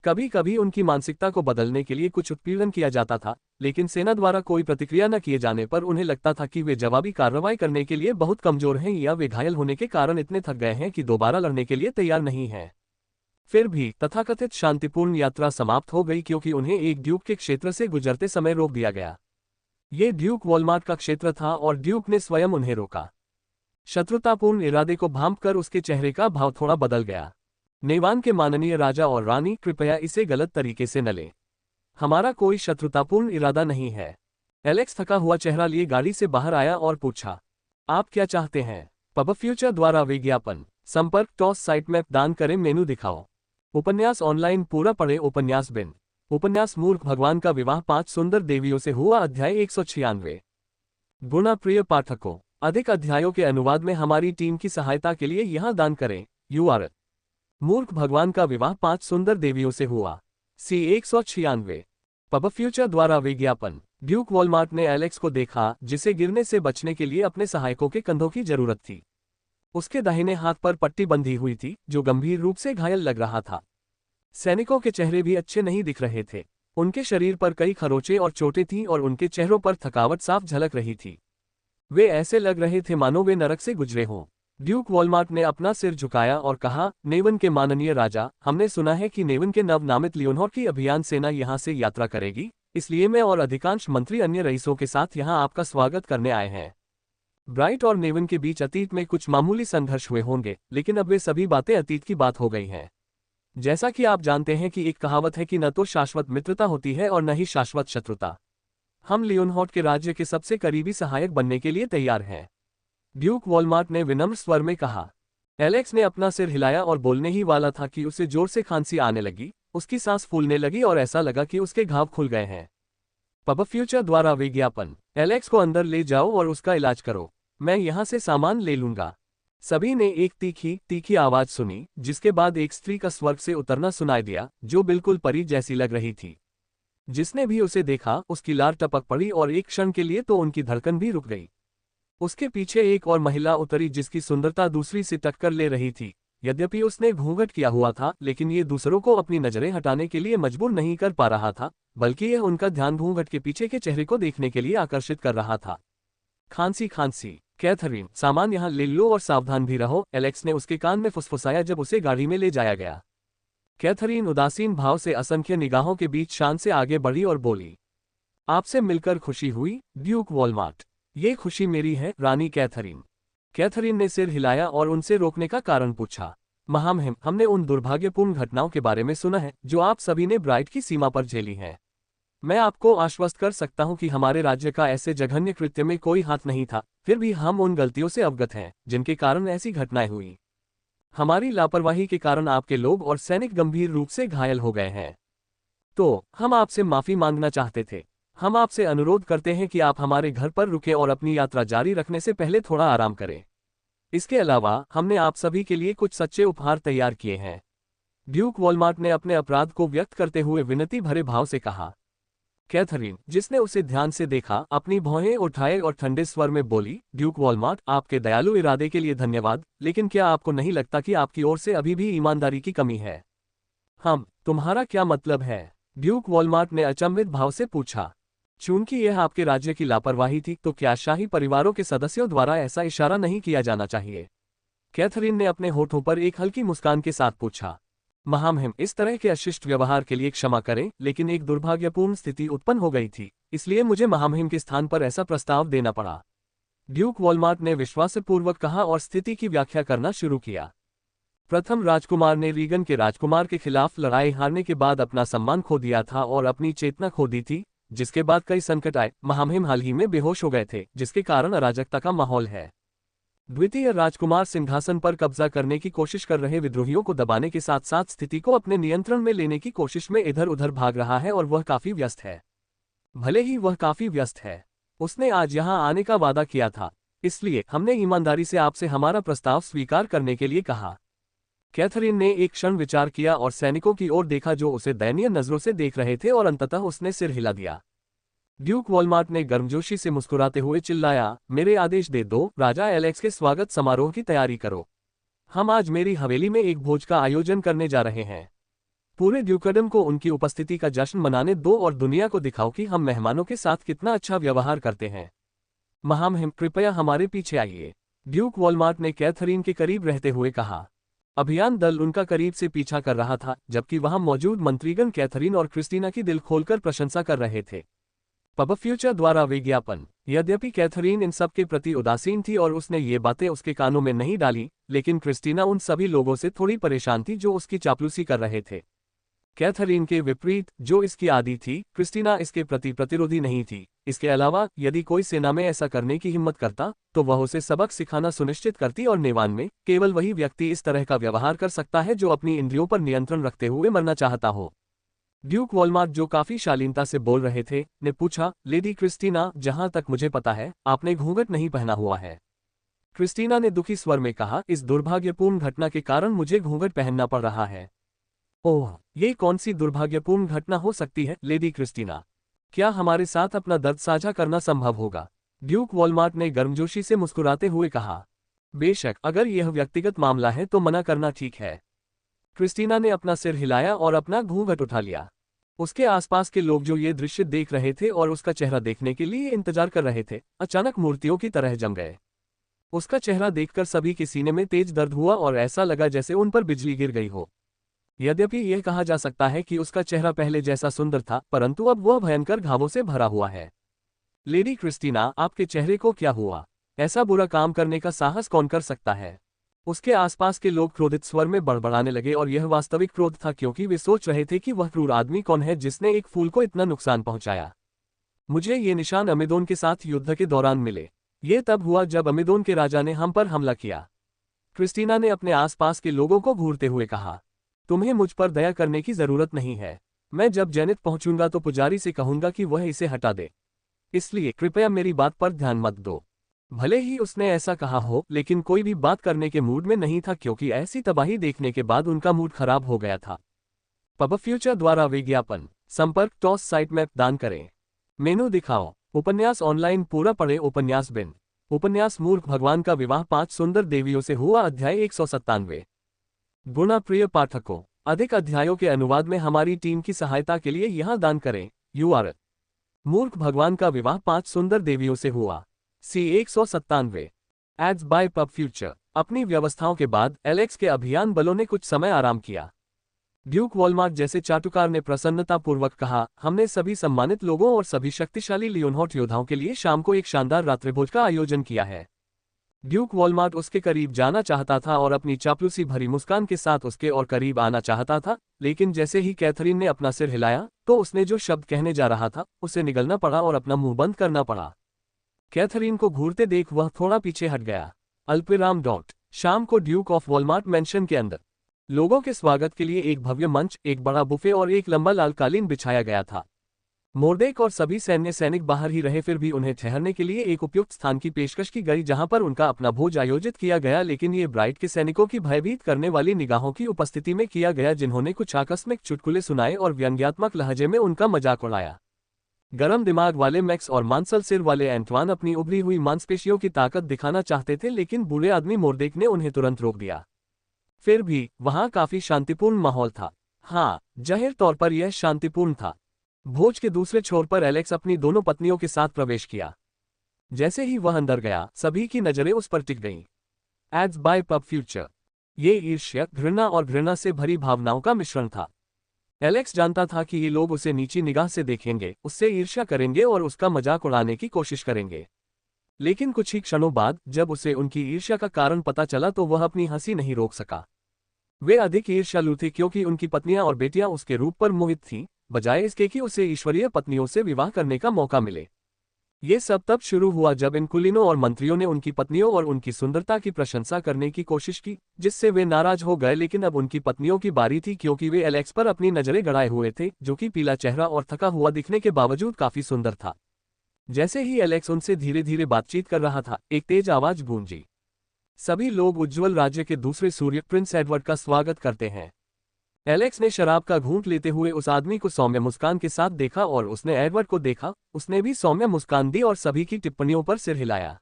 S1: कभी कभी उनकी मानसिकता को बदलने के लिए कुछ उत्पीड़न किया जाता था, लेकिन सेना द्वारा कोई प्रतिक्रिया न किए जाने पर उन्हें लगता था कि वे जवाबी कार्रवाई करने के लिए बहुत कमजोर हैं या वे घायल होने के कारण इतने थक गए हैं कि दोबारा लड़ने के लिए तैयार नहीं हैं। फिर भी तथाकथित शांतिपूर्ण यात्रा समाप्त हो गई क्योंकि उन्हें एक ड्यूक के क्षेत्र से गुजरते समय रोक दिया गया। ये ड्यूक वॉलमार्ट का क्षेत्र था और ड्यूक ने स्वयं उन्हें रोका। शत्रुतापूर्ण इरादे को भांपकर उसके चेहरे का भाव थोड़ा बदल गया। नेवान के माननीय राजा और रानी, कृपया इसे गलत तरीके से न लें। हमारा कोई शत्रुतापूर्ण इरादा नहीं है। एलेक्स थका हुआ चेहरा लिए गाड़ी से बाहर आया और पूछा, आप क्या चाहते हैं? पब फ्यूचर द्वारा विज्ञापन। संपर्क टॉस साइट मैप दान करें, मेनू दिखाओ। उपन्यास ऑनलाइन पूरा पढ़े। उपन्यास बिन। उपन्यास मूर्ख भगवान का विवाह 5 सुंदर देवियों से हुआ, अध्याय 196। गुणा प्रिय पाठकों, अधिक अध्यायों के अनुवाद में हमारी टीम की सहायता के लिए यहां दान करें। URL मूर्ख भगवान का विवाह 5 सुंदर देवियों से हुआ। C 196। पब फ्यूचर द्वारा विज्ञापन। ड्यूक वॉलमार्ट ने एलेक्स को देखा जिसे गिरने से बचने के लिए अपने सहायकों के कंधों की जरूरत थी। उसके दाहिने हाथ पर पट्टी बंधी हुई थी जो गंभीर रूप से घायल लग रहा था। सैनिकों के चेहरे भी अच्छे नहीं दिख रहे थे। उनके शरीर पर कई खरोंचें और चोटें थीं और उनके चेहरों पर थकावट साफ झलक रही थी। वे ऐसे लग रहे थे मानो वे नरक से गुजरे हों। ड्यूक वॉलमार्ट ने अपना सिर झुकाया और कहा, नेवन के माननीय राजा, हमने सुना है कि नेवन के नवनामित लियोनहॉर्ट की अभियान सेना यहाँ से यात्रा करेगी, इसलिए मैं और अधिकांश मंत्री अन्य रईसों के साथ यहाँ आपका स्वागत करने आए हैं। ब्राइट और नेवन के बीच अतीत में कुछ मामूली संघर्ष हुए होंगे, लेकिन अब वे सभी बातें अतीत की बात हो गई हैं। जैसा कि आप जानते हैं कि एक कहावत है कि न तो शाश्वत मित्रता होती है और न ही शाश्वत शत्रुता। हम लियोनहॉर्ट के राज्य के सबसे करीबी सहायक बनने के लिए तैयार हैं। ड्यूक वॉलमार्ट ने विनम्र स्वर में कहा। एलेक्स ने अपना सिर हिलाया और बोलने ही वाला था कि उसे जोर से खांसी आने लगी, उसकी सांस फूलने लगी और ऐसा लगा कि उसके घाव खुल गए हैं। पब फ्यूचर द्वारा विज्ञापन। एलेक्स को अंदर ले जाओ और उसका इलाज करो, मैं यहाँ से सामान ले लूंगा। सभी ने एक तीखी तीखी आवाज सुनी, जिसके बाद एक स्त्री का स्वर्ग से उतरना सुनाई दिया जो बिल्कुल परी जैसी लग रही थी। जिसने भी उसे देखा उसकी लार टपक पड़ी और एक क्षण के लिए तो उनकी धड़कन भी रुक गई। उसके पीछे एक और महिला उतरी जिसकी सुंदरता दूसरी से टक्कर ले रही थी। यद्यपि उसने घूंघट किया हुआ था, लेकिन ये दूसरों को अपनी नजरें हटाने के लिए मजबूर नहीं कर पा रहा था, बल्कि यह उनका ध्यान घूंघट के पीछे के चेहरे को देखने के लिए आकर्षित कर रहा था। खांसी खांसी। कैथरीन, सामान यहाँ ले लो और सावधान भी रहो, एलेक्स ने उसके कान में फुसफुसाया जब उसे गाड़ी में ले जाया गया। कैथरीन उदासीन भाव से असंख्य निगाहों के बीच शान से आगे बढ़ी और बोली, आपसे मिलकर खुशी हुई, ड्यूक वॉलमार्ट। ये खुशी मेरी है, रानी कैथरीन। कैथरीन ने सिर हिलाया और उनसे रोकने का कारण पूछा। महामहिम, हमने उन दुर्भाग्यपूर्ण घटनाओं के बारे में सुना है जो आप सभी ने ब्राइट की सीमा पर झेली हैं। मैं आपको आश्वस्त कर सकता हूं कि हमारे राज्य का ऐसे जघन्य कृत्य में कोई हाथ नहीं था, फिर भी हम उन गलतियों से अवगत हैं जिनके कारण ऐसी घटनाएं हुई। हमारी लापरवाही के कारण आपके लोग और सैनिक गंभीर रूप से घायल हो गए हैं। तो हम आपसे माफी मांगना चाहते थे। हम आपसे अनुरोध करते हैं कि आप हमारे घर पर रुकें और अपनी यात्रा जारी रखने से पहले थोड़ा आराम करें। इसके अलावा हमने आप सभी के लिए कुछ सच्चे उपहार तैयार किए हैं। ड्यूक वॉलमार्ट ने अपने अपराध को व्यक्त करते हुए विनती भरे भाव से कहा। कैथरीन, जिसने उसे ध्यान से देखा, अपनी भौहें उठाए और ठंडे स्वर में बोली, ड्यूक वॉलमार्ट, आपके दयालु इरादे के लिए धन्यवाद, लेकिन क्या आपको नहीं लगता कि आपकी ओर से अभी भी ईमानदारी की कमी है? तुम्हारा क्या मतलब है? ड्यूक वॉलमार्ट ने अचंभित भाव से पूछा। चूंकि यह आपके राज्य की लापरवाही थी, तो क्या शाही परिवारों के सदस्यों द्वारा ऐसा इशारा नहीं किया जाना चाहिए? कैथरीन ने अपने होठों पर एक हल्की मुस्कान के साथ पूछा। महामहिम, इस तरह के अशिष्ट व्यवहार के लिए क्षमा करें, लेकिन एक दुर्भाग्यपूर्ण स्थिति उत्पन्न हो गई थी, इसलिए मुझे महामहिम के स्थान पर ऐसा प्रस्ताव देना पड़ा। ड्यूक वॉलमार्ट ने विश्वासपूर्वक कहा और स्थिति की व्याख्या करना शुरू किया। प्रथम राजकुमार ने रीगन के राजकुमार के खिलाफ लड़ाई हारने के बाद अपना सम्मान खो दिया था और अपनी चेतना खो दी थी, जिसके बाद कई संकट आए। महामहिम हाल ही में बेहोश हो गए थे, जिसके कारण अराजकता का माहौल है। द्वितीय राजकुमार सिंहासन पर कब्जा करने की कोशिश कर रहे विद्रोहियों को दबाने के साथ साथ स्थिति को अपने नियंत्रण में लेने की कोशिश में इधर उधर भाग रहा है और वह काफी व्यस्त है। भले ही वह काफी व्यस्त है, उसने आज यहां आने का वादा किया था, इसलिए हमने ईमानदारी से आपसे हमारा प्रस्ताव स्वीकार करने के लिए कहा। कैथरीन ने एक क्षण विचार किया और सैनिकों की ओर देखा जो उसे दयनीय नजरों से देख रहे थे और अंततः उसने सिर हिला दिया। ड्यूक वॉलमार्ट ने गर्मजोशी से मुस्कुराते हुए चिल्लाया, मेरे आदेश दे दो, राजा एलेक्स के स्वागत समारोह की तैयारी करो। हम आज मेरी हवेली में एक भोज का आयोजन करने जा रहे हैं। पूरे ड्यूकडम को उनकी उपस्थिति का जश्न मनाने दो और दुनिया को दिखाओ कि हम मेहमानों के साथ कितना अच्छा व्यवहार करते हैं। महामहिम, कृपया हमारे पीछे आइए, ड्यूक वॉलमार्ट ने कैथरीन के करीब रहते हुए कहा। अभियान दल उनका करीब से पीछा कर रहा था, जबकि वहां मौजूद मंत्रीगण कैथरीन और क्रिस्टीना की दिल खोलकर प्रशंसा कर रहे थे। पब फ्यूचर द्वारा विज्ञापन। यद्यपि कैथरीन इन सब के प्रति उदासीन थी और उसने ये बातें उसके कानों में नहीं डाली, लेकिन क्रिस्टीना उन सभी लोगों से थोड़ी परेशान थी जो उसकी चापलूसी कर रहे थे। कैथरीन के विपरीत, जो इसकी आदी थी, क्रिस्टीना इसके प्रति प्रतिरोधी नहीं थी। इसके अलावा, यदि कोई सेना में ऐसा करने की हिम्मत करता, तो वह उसे सबक सिखाना सुनिश्चित करती और नेवान में केवल वही व्यक्ति इस तरह का व्यवहार कर सकता है जो अपनी इंद्रियों पर नियंत्रण रखते हुए मरना चाहता हो। ड्यूक वॉलमार्ट, जो काफी शालीनता से बोल रहे थे, ने पूछा, लेडी क्रिस्टीना, जहां तक मुझे पता है, आपने घूंघट नहीं पहना हुआ है। क्रिस्टीना ने दुखी स्वर में कहा, इस दुर्भाग्यपूर्ण घटना के कारण मुझे घूंघट पहनना पड़ रहा है। ओह, ये कौन सी दुर्भाग्यपूर्ण घटना हो सकती है, लेडी क्रिस्टीना? क्या हमारे साथ अपना दर्द साझा करना संभव होगा? ड्यूक वॉलमार्ट ने गर्मजोशी से मुस्कुराते हुए कहा। बेशक, अगर यह व्यक्तिगत मामला है तो मना करना ठीक है। क्रिस्टीना ने अपना सिर हिलाया और अपना घूंघट उठा लिया। उसके आसपास के लोग जो ये दृश्य देख रहे थे और उसका चेहरा देखने के लिए इंतजार कर रहे थे, अचानक मूर्तियों की तरह जम गए। उसका चेहरा देखकर सभी के सीने में तेज दर्द हुआ और ऐसा लगा जैसे उन पर बिजली गिर गई हो। यद्यपि यह कहा जा सकता है कि उसका चेहरा पहले जैसा सुंदर था, परंतु अब वह भयंकर घावों से भरा हुआ है। लेडी क्रिस्टीना, आपके चेहरे को क्या हुआ? ऐसा बुरा काम करने का साहस कौन कर सकता है? उसके आसपास के लोग क्रोधित स्वर में बड़बड़ाने लगे और यह वास्तविक क्रोध था, क्योंकि वे सोच रहे थे कि वह क्रूर आदमी कौन है जिसने एक फूल को इतना नुकसान पहुंचाया। मुझे ये निशान अमेदोन के साथ युद्ध के दौरान मिले। ये तब हुआ जब अमेदोन के राजा ने हम पर हमला किया। क्रिस्टीना ने अपने आसपास के लोगों को घूरते हुए कहा, तुम्हें मुझ पर दया करने की जरूरत नहीं है। मैं जब जेनिथ पहुंचूंगा तो पुजारी से कहूंगा कि वह इसे हटा दे। इसलिए कृपया मेरी बात पर ध्यान मत दो। भले ही उसने ऐसा कहा हो, लेकिन कोई भी बात करने के मूड में नहीं था, क्योंकि ऐसी तबाही देखने के बाद उनका मूड खराब हो गया था। पब फ्यूचर द्वारा विज्ञापन। संपर्क टॉस साइट मैप दान करें। मेनू दिखाओ। उपन्यास ऑनलाइन पूरा पढ़े। उपन्यास बिन। उपन्यास मूर्ख भगवान का विवाह 5 सुंदर देवियों से हुआ। अध्याय 197। गुणा प्रिय पाठकों, अधिक अध्यायों के अनुवाद में हमारी टीम की सहायता के लिए यहां दान करें। URL। मूर्ख भगवान का विवाह 5 सुंदर देवियों से हुआ। C 197। Ads by PubFuture. अपनी व्यवस्थाओं के बाद एलेक्स के अभियान बलों ने कुछ समय आराम किया। ड्यूक वॉलमार्ट जैसे चाटुकार ने प्रसन्नतापूर्वक कहा, हमने सभी सम्मानित लोगों और सभी शक्तिशाली लियोनहॉर्ट योद्धाओं के लिए शाम को एक शानदार रात्रिभोज का आयोजन किया है। ड्यूक वॉलमार्ट उसके करीब जाना चाहता था और अपनी चापलूसी भरी मुस्कान के साथ उसके और करीब आना चाहता था, लेकिन जैसे ही कैथरीन ने अपना सिर हिलाया, तो उसने जो शब्द कहने जा रहा था उसे निगलना पड़ा और अपना मुंह बंद करना पड़ा। कैथरीन को घूरते देख वह थोड़ा पीछे हट गया। अल्पविराम डॉट। शाम को ड्यूक ऑफ वॉलमार्ट मैंशन के अंदर लोगों के स्वागत के लिए एक भव्य मंच, एक बड़ा बुफे और एक लंबा लाल कालीन बिछाया गया था। मोर्देक और सभी सैनिक बाहर ही रहे, फिर भी उन्हें ठहरने के लिए एक उपयुक्त स्थान की पेशकश की गई जहां पर उनका अपना भोज आयोजित किया गया, लेकिन ये ब्राइट के सैनिकों की भयभीत करने वाली निगाहों की उपस्थिति में किया गया, जिन्होंने कुछ आकस्मिक चुटकुले सुनाए और व्यंग्यात्मक लहजे में उनका मजाक उड़ाया। गरम दिमाग वाले मैक्स और मांसल सिर वाले एंटवान अपनी उभरी हुई मांसपेशियों की ताकत दिखाना चाहते थे, लेकिन बूढ़े आदमी मोर्देक ने उन्हें तुरंत रोक दिया। फिर भी वहां काफी शांतिपूर्ण माहौल था। हाँ, जाहिर तौर पर यह शांतिपूर्ण था। भोज के दूसरे छोर पर एलेक्स अपनी दोनों पत्नियों के साथ प्रवेश किया। जैसे ही वह अंदर गया, सभी की नजरें उस पर टिक गईं। Ads by PubFuture. ये ईर्ष्या, घृणा और घृणा से भरी भावनाओं का मिश्रण था। एलेक्स जानता था कि ये लोग उसे नीची निगाह से देखेंगे, उससे ईर्ष्या करेंगे और उसका मजाक उड़ाने की कोशिश करेंगे। लेकिन कुछ ही क्षणों बाद जब उसे उनकी ईर्ष्या का कारण पता चला तो वह अपनी हंसी नहीं रोक सका। वे अधिक ईर्ष्यालु थे क्योंकि उनकी पत्नियां और बेटियां उसके रूप पर मोहित थीं, बजाय इसके कि उसे ईश्वरीय पत्नियों से विवाह करने का मौका मिले। ये सब तब शुरू हुआ जब इन कुलीनों और मंत्रियों ने उनकी पत्नियों और उनकी सुंदरता की प्रशंसा करने की कोशिश की, जिससे वे नाराज हो गए। लेकिन अब उनकी पत्नियों की बारी थी, क्योंकि वे एलेक्स पर अपनी नजरें गड़ाए हुए थे, जो कि पीला चेहरा और थका हुआ दिखने के बावजूद काफी सुंदर था। जैसे ही एलेक्स उनसे धीरे धीरे बातचीत कर रहा था, एक तेज आवाज गूंजी। सभी लोग उज्ज्वल राज्य के दूसरे सूर्य प्रिंस एडवर्ड का स्वागत करते हैं। एलेक्स ने शराब का घूंट लेते हुए उस आदमी को सौम्य मुस्कान के साथ देखा और उसने एडवर्ड को देखा। उसने भी सौम्य मुस्कान दी और सभी की टिप्पणियों पर सिर हिलाया।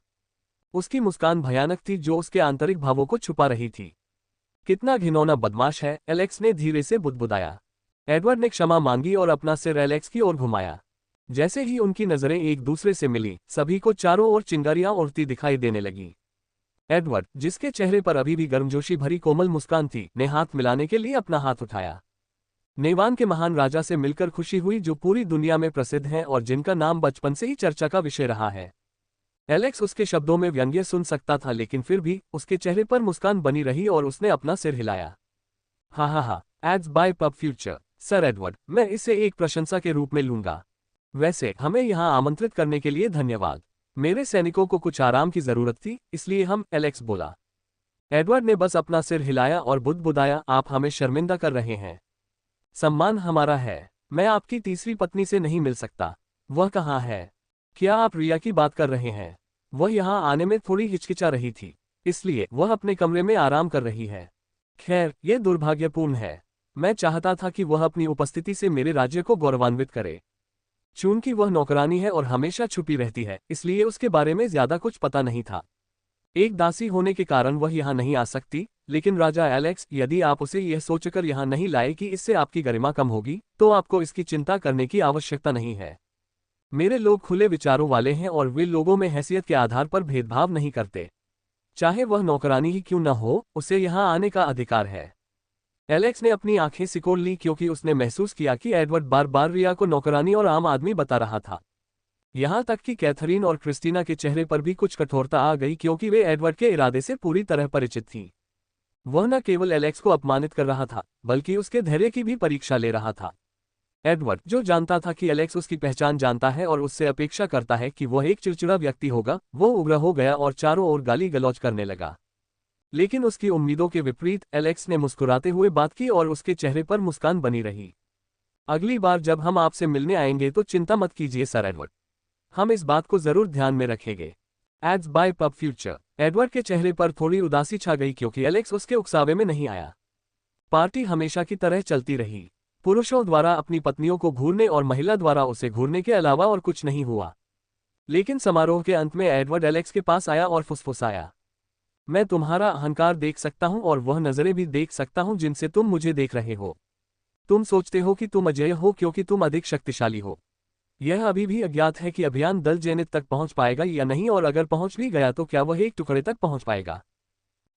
S1: उसकी मुस्कान भयानक थी, जो उसके आंतरिक भावों को छुपा रही थी। कितना घिनौना बदमाश है, एलेक्स ने धीरे से बुदबुदाया। एडवर्ड ने क्षमा मांगी और अपना सिर एलेक्स की ओर घुमाया। जैसे ही उनकी नजरें एक दूसरे से मिली, सभी को चारों ओर चिंगारियां उड़ती दिखाई देने लगी। एडवर्ड, जिसके चेहरे पर अभी भी गर्मजोशी भरी कोमल मुस्कान थी, ने हाथ मिलाने के लिए अपना हाथ उठाया। नेवान के महान राजा से मिलकर खुशी हुई, जो पूरी दुनिया में प्रसिद्ध हैं और जिनका नाम बचपन से ही चर्चा का विषय रहा है। एलेक्स उसके शब्दों में व्यंग्य सुन सकता था, लेकिन फिर भी उसके चेहरे पर मुस्कान बनी रही और उसने अपना सिर हिलाया। हा, ads by PubFuture. Sir Edward, मैं इसे एक प्रशंसा के रूप में लूंगा। वैसे हमें यहाँ आमंत्रित करने के लिए धन्यवाद। मेरे सैनिकों को कुछ आराम की जरूरत थी, इसलिए एलेक्स बोला। एडवर्ड ने बस अपना सिर हिलाया और बुदबुदाया, आप हमें शर्मिंदा कर रहे हैं। सम्मान हमारा है। मैं आपकी तीसरी पत्नी से नहीं मिल सकता। वह कहाँ है? क्या आप रिया की बात कर रहे हैं? वह यहाँ आने में थोड़ी हिचकिचा रही थी, इसलिए वह अपने कमरे में आराम कर रही है। खैर, यह दुर्भाग्यपूर्ण है। मैं चाहता था कि वह अपनी उपस्थिति से मेरे राज्य को गौरवान्वित करे। चूंकि वह नौकरानी है और हमेशा छुपी रहती है, इसलिए उसके बारे में ज्यादा कुछ पता नहीं था। एक दासी होने के कारण वह यहाँ नहीं आ सकती। लेकिन राजा एलेक्स, यदि आप उसे यह सोचकर यहाँ नहीं लाए कि इससे आपकी गरिमा कम होगी, तो आपको इसकी चिंता करने की आवश्यकता नहीं है। मेरे लोग खुले विचारों वाले हैं और वे लोगों में हैसियत के आधार पर भेदभाव नहीं करते। चाहे वह नौकरानी ही क्यों न हो, उसे यहाँ आने का अधिकार है। एलेक्स ने अपनी आंखें सिकोड़ ली, क्योंकि उसने महसूस किया कि एडवर्ड बार बार रिया को नौकरानी और आम आदमी बता रहा था। यहाँ तक कि कैथरीन और क्रिस्टीना के चेहरे पर भी कुछ कठोरता आ गई, क्योंकि वे एडवर्ड के इरादे से पूरी तरह परिचित थीं। वह न केवल एलेक्स को अपमानित कर रहा था, बल्कि उसके धैर्य की भी परीक्षा ले रहा था। एडवर्ड, जो जानता था कि एलेक्स उसकी पहचान जानता है और उससे अपेक्षा करता है कि वह एक चिड़चिड़ा व्यक्ति होगा, वो उग्र हो गया और चारों ओर गाली गलौज करने लगा। लेकिन उसकी उम्मीदों के विपरीत एलेक्स ने मुस्कुराते हुए बात की और उसके चेहरे पर मुस्कान बनी रही। अगली बार जब हम आपसे मिलने आएंगे तो चिंता मत कीजिए सर एडवर्ड, हम इस बात को जरूर ध्यान में रखेंगे। Ads by PubFuture. Edward के चेहरे पर थोड़ी उदासी छा गई, क्योंकि एलेक्स उसके उकसावे में नहीं आया। पार्टी हमेशा की तरह चलती रही। पुरुषों द्वारा अपनी पत्नियों को घूरने और महिला द्वारा उसे घूरने के अलावा और कुछ नहीं हुआ। लेकिन समारोह के अंत में एडवर्ड एलेक्स के पास आया और फुसफुसाया, मैं तुम्हारा अहंकार देख सकता हूं और वह नजरें भी देख सकता हूं जिनसे तुम मुझे देख रहे हो। तुम सोचते हो कि तुम अजेय हो क्योंकि तुम अधिक शक्तिशाली हो। यह अभी भी अज्ञात है कि अभियान दल जेनिथ तक पहुंच पाएगा या नहीं, और अगर पहुंच भी गया तो क्या वह एक टुकड़े तक पहुंच पाएगा।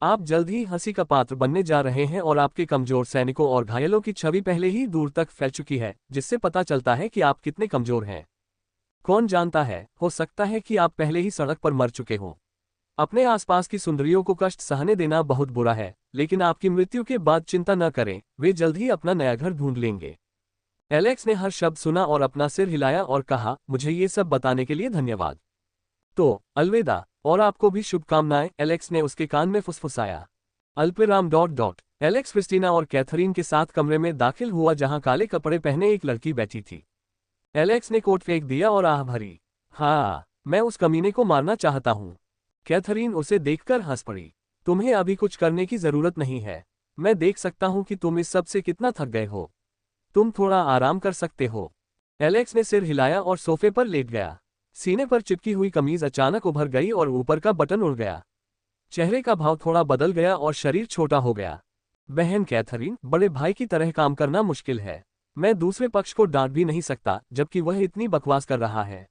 S1: आप जल्द ही हंसी का पात्र बनने जा रहे हैं और आपके कमजोर सैनिकों और घायलों की छवि पहले ही दूर तक फैल चुकी है, जिससे पता चलता है कि आप कितने कमजोर हैं। कौन जानता है, हो सकता है कि आप पहले ही सड़क पर मर चुके हों। अपने आसपास की सुंदरियों को कष्ट सहने देना बहुत बुरा है, लेकिन आपकी मृत्यु के बाद चिंता न करें, वे जल्द ही अपना नया घर ढूंढ लेंगे। एलेक्स ने हर शब्द सुना और अपना सिर हिलाया और कहा, मुझे ये सब बताने के लिए धन्यवाद। तो अलविदा, और आपको भी शुभकामनाएं, एलेक्स ने उसके कान में फुसफुसाया। अल्पविराम डॉट डॉट। एलेक्स क्रिस्टीना और कैथरीन के साथ कमरे में दाखिल हुआ, जहां काले कपड़े पहने एक लड़की बैठी थी। एलेक्स ने कोट फेंक दिया और आह भरी, हाँ, मैं उस कमीने को मारना चाहता हूँ। कैथरीन उसे देखकर हंस पड़ी। तुम्हें अभी कुछ करने की जरूरत नहीं है। मैं देख सकता हूं कि तुम इस सब से कितना थक गए हो। तुम थोड़ा आराम कर सकते हो। एलेक्स ने सिर हिलाया और सोफे पर लेट गया। सीने पर चिपकी हुई कमीज अचानक उभर गई और ऊपर का बटन उड़ गया। चेहरे का भाव थोड़ा बदल गया और शरीर छोटा हो गया। बहन कैथरीन, बड़े भाई की तरह काम करना मुश्किल है। मैं दूसरे पक्ष को डांट भी नहीं सकता, जबकि वह इतनी बकवास कर रहा है।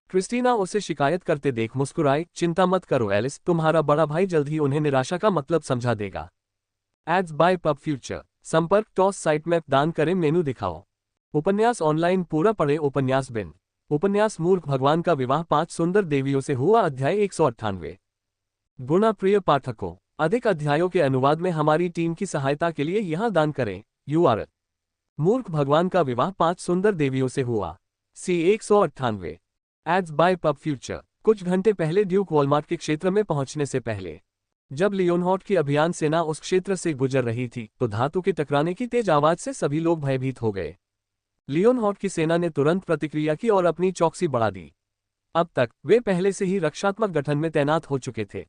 S1: क्रिस्टीना उसे शिकायत करते देख मुस्कुराई, चिंता मत करो एलिस, तुम्हारा बड़ा भाई जल्द ही उन्हें निराशा का मतलब समझा देगा। Ads by PubFuture. संपर्क टॉस साइट मैप दान करें मेनू दिखाओ। उपन्यास ऑनलाइन पूरा पढ़े उपन्यास बिन। उपन्यास मूर्ख भगवान का विवाह 5 सुंदर देवियों से हुआ अध्याय 198। गुणा प्रिय पाठकों, अधिक अध्यायों के अनुवाद में हमारी टीम की सहायता के लिए यहां दान करें। URL: मूर्ख भगवान का विवाह 5 सुंदर देवियों से हुआ। C 198। Ads by PubFuture. कुछ घंटे पहले ड्यूक वॉलमार्ट के क्षेत्र में पहुंचने से पहले, जब लियोनहार्ट की अभियान सेना उस क्षेत्र से गुजर रही थी तो धातु के टकराने की तेज आवाज से सभी लोग भयभीत हो गए। लियोनहार्ट की सेना ने तुरंत प्रतिक्रिया की और अपनी चौकसी बढ़ा दी। अब तक वे पहले से ही रक्षात्मक गठन में तैनात हो चुके थे।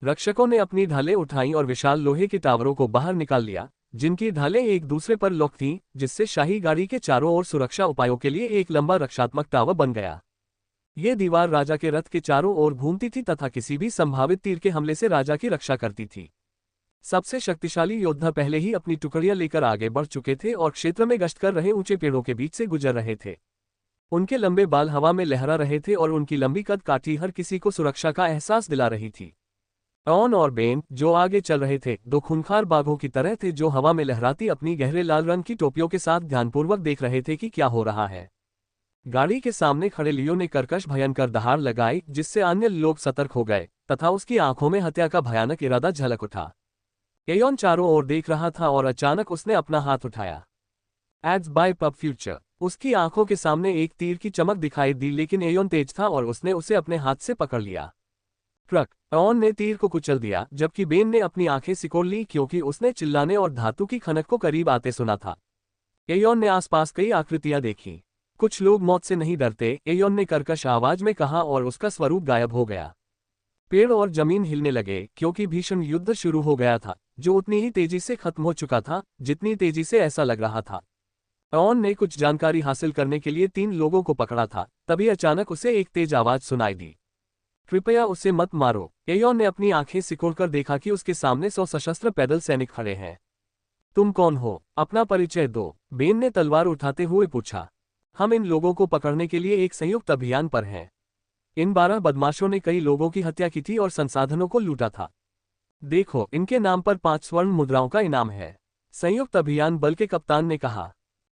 S1: रक्षकों ने अपनी ढालें उठाईं और विशाल लोहे के टावरों को बाहर निकाल लिया, जिनकी ढालें एक दूसरे पर लॉक थीं, जिससे शाही गाड़ी के चारों ओर सुरक्षा उपायों के लिए एक लंबा रक्षात्मक टावर बन गया। ये दीवार राजा के रथ के चारों ओर घूमती थी तथा किसी भी संभावित तीर के हमले से राजा की रक्षा करती थी। सबसे शक्तिशाली योद्धा पहले ही अपनी टुकड़ियां लेकर आगे बढ़ चुके थे और क्षेत्र में गश्त कर रहे ऊंचे पेड़ों के बीच से गुजर रहे थे। उनके लंबे बाल हवा में लहरा रहे थे और उनकी लंबी कद काठी हर किसी को सुरक्षा का एहसास दिला रही थी। ऑन और बेन, जो आगे चल रहे थे, दो खूंखार बाघों की तरह थे जो हवा में लहराती अपनी गहरे लाल रंग की टोपियों के साथ ध्यानपूर्वक देख रहे थे कि क्या हो रहा है। गाड़ी के सामने खड़े लियो ने कर्कश भयंकर दहाड़ लगाई, जिससे अन्य लोग सतर्क हो गए तथा उसकी आंखों में हत्या का भयानक इरादा झलक उठा। एयोन चारों ओर देख रहा था और अचानक उसने अपना हाथ उठाया। Ads by PubFuture. उसकी आंखों के सामने एक तीर की चमक दिखाई दी, लेकिन एयोन तेज था और उसने उसे अपने हाथ से पकड़ लिया। ट्रक। एयोन ने तीर को कुचल दिया, जबकि बेन ने अपनी आंखें सिकोड़ ली क्योंकि उसने चिल्लाने और धातु की खनक को करीब आते सुना था। एयोन ने आसपास कई आकृतियां देखी। कुछ लोग मौत से नहीं डरते, एयोन ने कर्कश आवाज में कहा और उसका स्वरूप गायब हो गया। पेड़ और जमीन हिलने लगे क्योंकि भीषण युद्ध शुरू हो गया था, जो उतनी ही तेजी से खत्म हो चुका था जितनी तेजी से ऐसा लग रहा था। एयोन ने कुछ जानकारी हासिल करने के लिए 3 लोगों को पकड़ा था, तभी अचानक उसे एक तेज आवाज सुनाई दी। कृपया उसे मत मारो। एयोन ने अपनी आंखें सिकोड़कर देखा कि उसके सामने 100 सशस्त्र पैदल सैनिक खड़े हैं। तुम कौन हो? अपना परिचय दो, बेन ने तलवार उठाते हुए पूछा। हम इन लोगों को पकड़ने के लिए एक संयुक्त अभियान पर हैं। इन 12 बदमाशों ने कई लोगों की हत्या की थी और संसाधनों को लूटा था। देखो, इनके नाम पर 5 स्वर्ण मुद्राओं का इनाम है। संयुक्त अभियान बल के कप्तान ने कहा।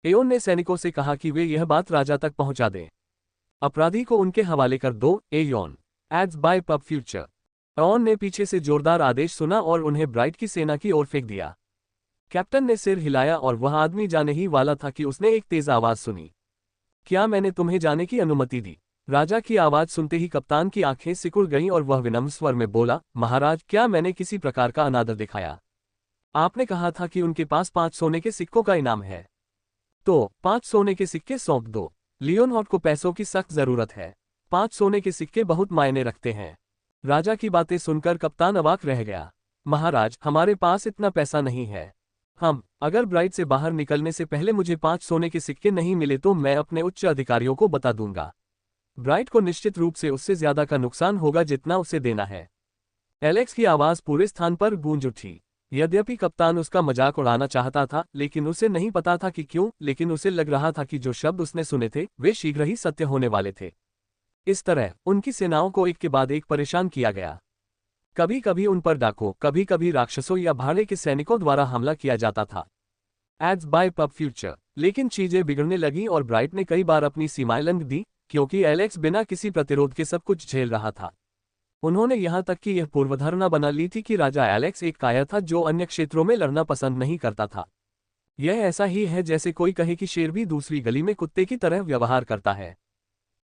S1: एयोन ने सैनिकों से कहा कि वे यह बात राजा तक पहुंचा दें। अपराधी को उनके हवाले कर दो। Aeon. Ads by PubFuture. Aeon ने पीछे से जोरदार आदेश सुना और उन्हें ब्राइट की सेना की ओर फेंक दिया। कैप्टन ने सिर हिलाया और वह आदमी जाने ही वाला था कि उसने एक तेज आवाज सुनी। क्या मैंने तुम्हें जाने की अनुमति दी? राजा की आवाज सुनते ही कप्तान की आंखें सिकुड़ गईं और वह विनम्र स्वर में बोला, महाराज, क्या मैंने किसी प्रकार का अनादर दिखाया? आपने कहा था कि उनके पास 5 सोने के सिक्कों का इनाम है, तो 5 सोने के सिक्के सौंप दो। लियोनहार्ट को पैसों की सख्त जरूरत है। 5 सोने के सिक्के बहुत मायने रखते हैं। राजा की बातें सुनकर कप्तान अवाक रह गया। महाराज, हमारे पास इतना पैसा नहीं है। अगर ब्राइट से बाहर निकलने से पहले मुझे 5 सोने के सिक्के नहीं मिले तो मैं अपने उच्च अधिकारियों को बता दूंगा। ब्राइट को निश्चित रूप से उससे ज्यादा का नुकसान होगा जितना उसे देना है। एलेक्स की आवाज पूरे स्थान पर गूंज उठी। यद्यपि कप्तान उसका मजाक उड़ाना चाहता था, लेकिन उसे नहीं पता था कि क्यों, लेकिन उसे लग रहा था कि जो शब्द उसने सुने थे वे शीघ्र ही सत्य होने वाले थे। इस तरह उनकी सेनाओं को एक के बाद एक परेशान किया गया। कभी कभी उन पर डाकों, कभी कभी राक्षसों या भाड़े के सैनिकों द्वारा हमला किया जाता था। Ads by PubFuture. लेकिन चीजें बिगड़ने लगी और ब्राइट ने कई बार अपनी सीमाएं लंघ दी, क्योंकि एलेक्स बिना किसी प्रतिरोध के सब कुछ झेल रहा था। उन्होंने यहां तक कि यह पूर्वधारणा बना ली थी कि राजा एलेक्स एक कायर था जो अन्य क्षेत्रों में लड़ना पसंद नहीं करता था। यह ऐसा ही है जैसे कोई कहे कि शेर भी दूसरी गली में कुत्ते की तरह व्यवहार करता है।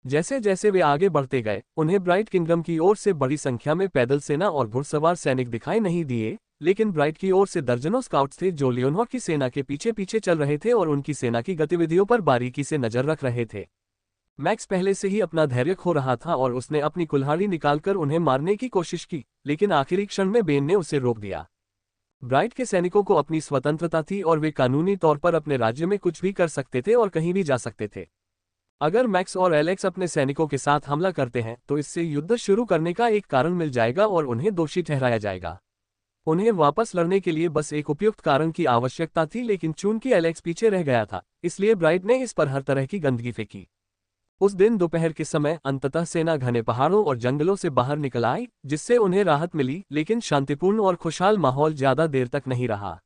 S1: जैसे जैसे वे आगे बढ़ते गए, उन्हें ब्राइट किंगडम की ओर से बड़ी संख्या में पैदल सेना और घुड़सवार सैनिक दिखाई नहीं दिए, लेकिन ब्राइट की ओर से दर्जनों स्काउट्स थे जो लियोनहार्ट की सेना के पीछे पीछे चल रहे थे और उनकी सेना की गतिविधियों पर बारीकी से नजर रख रहे थे। मैक्स पहले से ही अपना धैर्य खो रहा था और उसने अपनी कुल्हाड़ी निकालकर उन्हें मारने की कोशिश की, लेकिन आखिरी क्षण में बेन ने उसे रोक दिया। ब्राइट के सैनिकों को अपनी स्वतंत्रता थी और वे कानूनी तौर पर अपने राज्य में कुछ भी कर सकते थे और कहीं भी जा सकते थे। अगर मैक्स और एलेक्स अपने सैनिकों के साथ हमला करते हैं तो इससे युद्ध शुरू करने का एक कारण मिल जाएगा और उन्हें दोषी ठहराया जाएगा। उन्हें वापस लड़ने के लिए बस एक उपयुक्त कारण की आवश्यकता थी, लेकिन चूंकि एलेक्स पीछे रह गया था, इसलिए ब्राइट ने इस पर हर तरह की गंदगी फेंकी। उस दिन दोपहर के समय अंततः सेना घने पहाड़ों और जंगलों से बाहर निकल आई, जिससे उन्हें राहत मिली, लेकिन शांतिपूर्ण और खुशहाल माहौल ज्यादा देर तक नहीं रहा।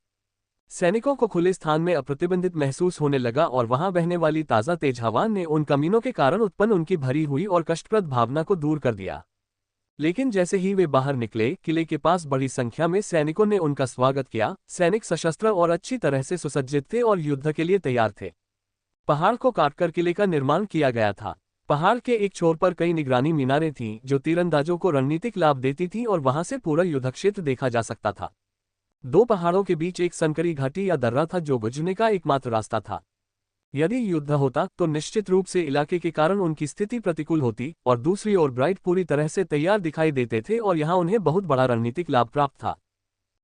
S1: सैनिकों को खुले स्थान में अप्रतिबंधित महसूस होने लगा और वहां बहने वाली ताज़ा तेज हवा ने उन कमीनों के कारण उत्पन्न उनकी भरी हुई और कष्टप्रद भावना को दूर कर दिया। लेकिन जैसे ही वे बाहर निकले, किले के पास बड़ी संख्या में सैनिकों ने उनका स्वागत किया। सैनिक सशस्त्र और अच्छी तरह से सुसज्जित थे और युद्ध के लिए तैयार थे। पहाड़ को काटकर किले का निर्माण किया गया था। पहाड़ के एक छोर पर कई निगरानी मीनारें थीं, जो तीरंदाजों को रणनीतिक लाभ देती थीं और वहां से पूरा युद्धक्षेत्र देखा जा सकता था। दो पहाड़ों के बीच एक संकरी घाटी या दर्रा था, जो गुजरने का एकमात्र रास्ता था। यदि युद्ध होता तो निश्चित रूप से इलाके के कारण उनकी स्थिति प्रतिकूल होती, और दूसरी ओर ब्राइट पूरी तरह से तैयार दिखाई देते थे और यहां उन्हें बहुत बड़ा रणनीतिक लाभ प्राप्त था।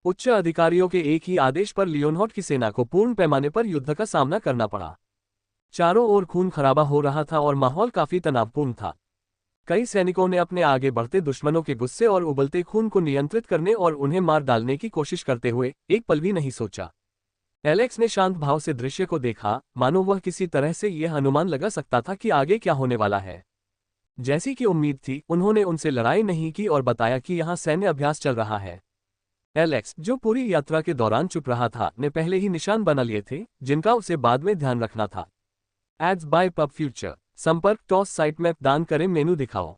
S1: उच्च अधिकारियों के एक ही आदेश पर लियोनहार्ड की सेना को पूर्ण पैमाने पर युद्ध का सामना करना पड़ा। चारों ओर खून खराबा हो रहा था और माहौल काफी तनावपूर्ण था। कई सैनिकों ने अपने आगे बढ़ते दुश्मनों के गुस्से और उबलते खून को नियंत्रित करने और उन्हें मार डालने की कोशिश करते हुए एक पल भी नहीं सोचा। एलेक्स ने शांत भाव से दृश्य को देखा, मानो वह किसी तरह से यह अनुमान लगा सकता था कि आगे क्या होने वाला है। जैसी कि उम्मीद थी, उन्होंने उनसे लड़ाई नहीं की और बताया कि यहाँ सैन्य अभ्यास चल रहा है। एलेक्स, जो पूरी यात्रा के दौरान चुप रहा था, ने पहले ही निशान बना लिए थे, जिनका उसे बाद में ध्यान रखना था। Ads by PubFuture. संपर्क टॉस साइट मैप दान करें मेनू दिखाओ।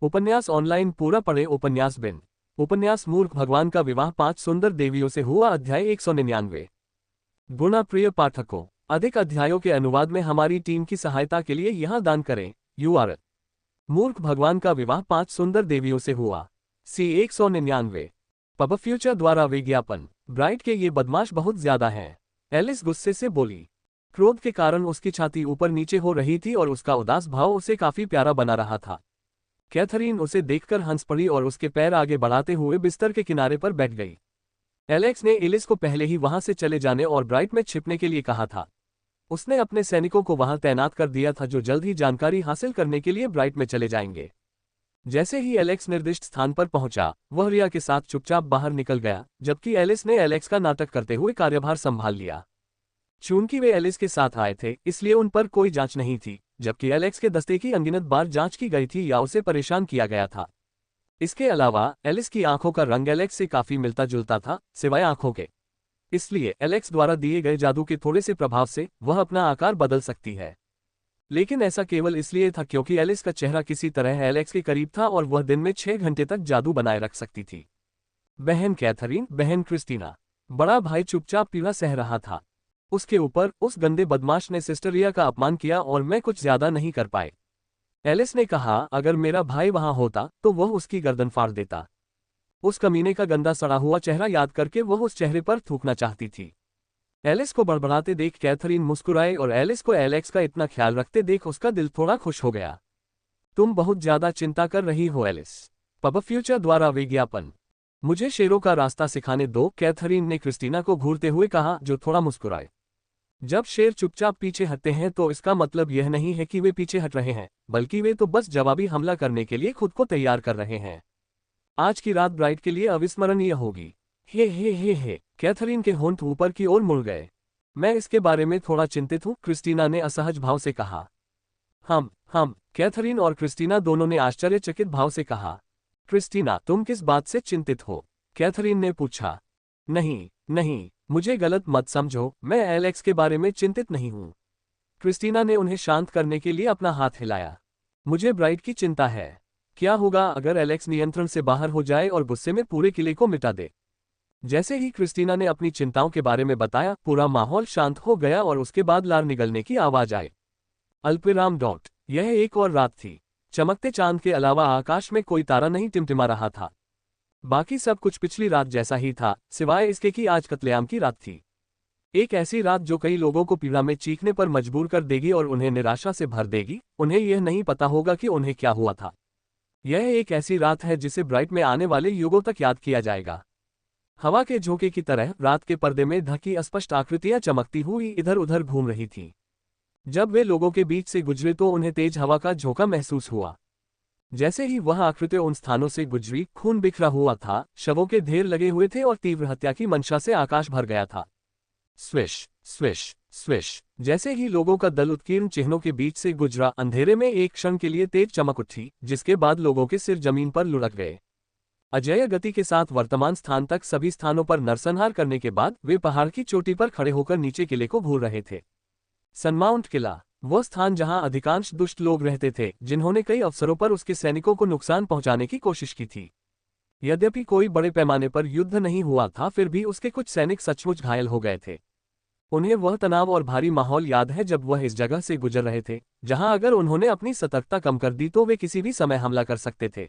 S1: उपन्यास ऑनलाइन पूरा पढ़े। उपन्यास बिन। उपन्यास मूर्ख भगवान का विवाह 5 सुंदर देवियों से हुआ। अध्याय 199। गुणा प्रिय पाठकों, अधिक अध्यायों के अनुवाद में हमारी टीम की सहायता के लिए यहां दान करें। URL। मूर्ख भगवान का विवाह 5 सुंदर देवियों से हुआ। C 199। पब फ्यूचर द्वारा विज्ञापन। ब्राइट के ये बदमाश बहुत ज्यादा हैं। एलिस गुस्से से बोली। क्रोध के कारण उसकी छाती ऊपर नीचे हो रही थी और उसका उदास भाव उसे काफी प्यारा बना रहा था। कैथरीन उसे देखकर हंस पड़ी और उसके पैर आगे बढ़ाते हुए बिस्तर के किनारे पर बैठ गई। एलेक्स ने एलिस को पहले ही वहां से चले जाने और ब्राइट में छिपने के लिए कहा था। उसने अपने सैनिकों को वहां तैनात कर दिया था, जो जल्द ही जानकारी हासिल करने के लिए ब्राइट में चले जाएंगे। जैसे ही एलेक्स निर्दिष्ट स्थान पर पहुंचा, वह रिया के साथ चुपचाप बाहर निकल गया, जबकि एलिस ने एलेक्स का नाटक करते हुए कार्यभार संभाल लिया। चूंकि वे एलिस के साथ आए थे, इसलिए उन पर कोई जांच नहीं थी, जबकि एलेक्स के दस्ते की अनगिनत बार जांच की गई थी या उसे परेशान किया गया था। इसके अलावा एलिस की आंखों का रंग एलेक्स से काफी मिलता जुलता था, सिवाय आंखों के। इसलिए एलेक्स द्वारा दिए गए जादू के थोड़े से प्रभाव से वह अपना आकार बदल सकती है। लेकिन ऐसा केवल इसलिए था क्योंकि एलिस का चेहरा किसी तरह एलेक्स के करीब था और वह दिन में 6 घंटे तक जादू बनाए रख सकती थी। बहन कैथरीन, बहन क्रिस्टीना। बड़ा भाई चुपचाप पीड़ा सह रहा था। उसके ऊपर उस गंदे बदमाश ने सिस्टर रिया का अपमान किया और मैं कुछ ज्यादा नहीं कर पाए। एलिस ने कहा, अगर मेरा भाई वहां होता तो वह उसकी गर्दन फाड़ देता। उस कमीने का गंदा सड़ा हुआ चेहरा याद करके वह उस चेहरे पर थूकना चाहती थी। एलिस को बड़बड़ाते देख कैथरीन मुस्कुराई और एलिस को एलेक्स का इतना ख्याल रखते देख उसका दिल थोड़ा खुश हो गया। तुम बहुत ज्यादा चिंता कर रही हो एलिस। पब फ्यूचर द्वारा विज्ञापन। मुझे शेरों का रास्ता सिखाने दो, कैथरीन ने क्रिस्टीना को घूरते हुए कहा, जो थोड़ा मुस्कुराए। जब शेर चुपचाप पीछे हटते हैं तो इसका मतलब यह नहीं है कि वे पीछे हट रहे हैं, बल्कि वे तो बस जवाबी हमला करने के लिए खुद को तैयार कर रहे हैं। आज की रात ब्राइट के लिए अविस्मरणीय होगी। हे, कैथरीन के होंठ ऊपर की ओर मुड़ गए। मैं इसके बारे में थोड़ा चिंतित हूँ, क्रिस्टीना ने असहज भाव से कहा। हम, कैथरीन और क्रिस्टीना दोनों ने आश्चर्यचकित भाव से कहा। क्रिस्टीना, तुम किस बात से चिंतित हो? कैथरीन ने पूछा। नहीं, मुझे गलत मत समझो, मैं एलेक्स के बारे में चिंतित नहीं हूँ। क्रिस्टीना ने उन्हें शांत करने के लिए अपना हाथ हिलाया। मुझे ब्राइट की चिंता है। क्या होगा अगर एलेक्स नियंत्रण से बाहर हो जाए और गुस्से में पूरे किले को मिटा दे? जैसे ही क्रिस्टीना ने अपनी चिंताओं के बारे में बताया, पूरा माहौल शांत हो गया और उसके बाद लार निगलने की आवाज आई। अल्पविराम डॉट। यह एक और रात थी। चमकते चांद के अलावा आकाश में कोई तारा नहीं टिमटिमा रहा था। बाकी सब कुछ पिछली रात जैसा ही था, सिवाय इसके कि आज कत्लेआम की रात थी। एक ऐसी रात जो कई लोगों को पीड़ा में चीखने पर मजबूर कर देगी और उन्हें निराशा से भर देगी। उन्हें यह नहीं पता होगा कि उन्हें क्या हुआ था। यह एक ऐसी रात है जिसे ब्राइट में आने वाले युगों तक याद किया जाएगा। हवा के झोंके की तरह रात के पर्दे में ढकी अस्पष्ट आकृतियां चमकती हुई इधर उधर घूम रही थीं। जब वे लोगों के बीच से गुजरे तो उन्हें तेज हवा का झोंका महसूस हुआ। जैसे ही वह आकृतियां उन स्थानों से गुजरी, खून बिखरा हुआ था, शवों के ढेर लगे हुए थे और तीव्र हत्या की मंशा से आकाश भर गया था। Swish, swish. स्विश। जैसे ही लोगों का दल उत्कीर्ण चिन्हों के बीच से गुजरा, अंधेरे में एक क्षण के लिए तेज चमक उठी, जिसके बाद लोगों के सिर जमीन पर लुढ़क गए। अजेय गति के साथ वर्तमान स्थान तक सभी स्थानों पर नरसंहार करने के बाद वे पहाड़ की चोटी पर खड़े होकर नीचे किले को घूर रहे थे। सनमाउंट किला, वह स्थान जहां अधिकांश दुष्ट लोग रहते थे, जिन्होंने कई अवसरों पर उसके सैनिकों को नुकसान पहुंचाने की कोशिश की थी। यद्यपि कोई बड़े पैमाने पर युद्ध नहीं हुआ था, फिर भी उसके कुछ सैनिक सचमुच घायल हो गए थे। उन्हें वह तनाव और भारी माहौल याद है जब वह इस जगह से गुजर रहे थे, जहां अगर उन्होंने अपनी सतर्कता कम कर दी तो वे किसी भी समय हमला कर सकते थे।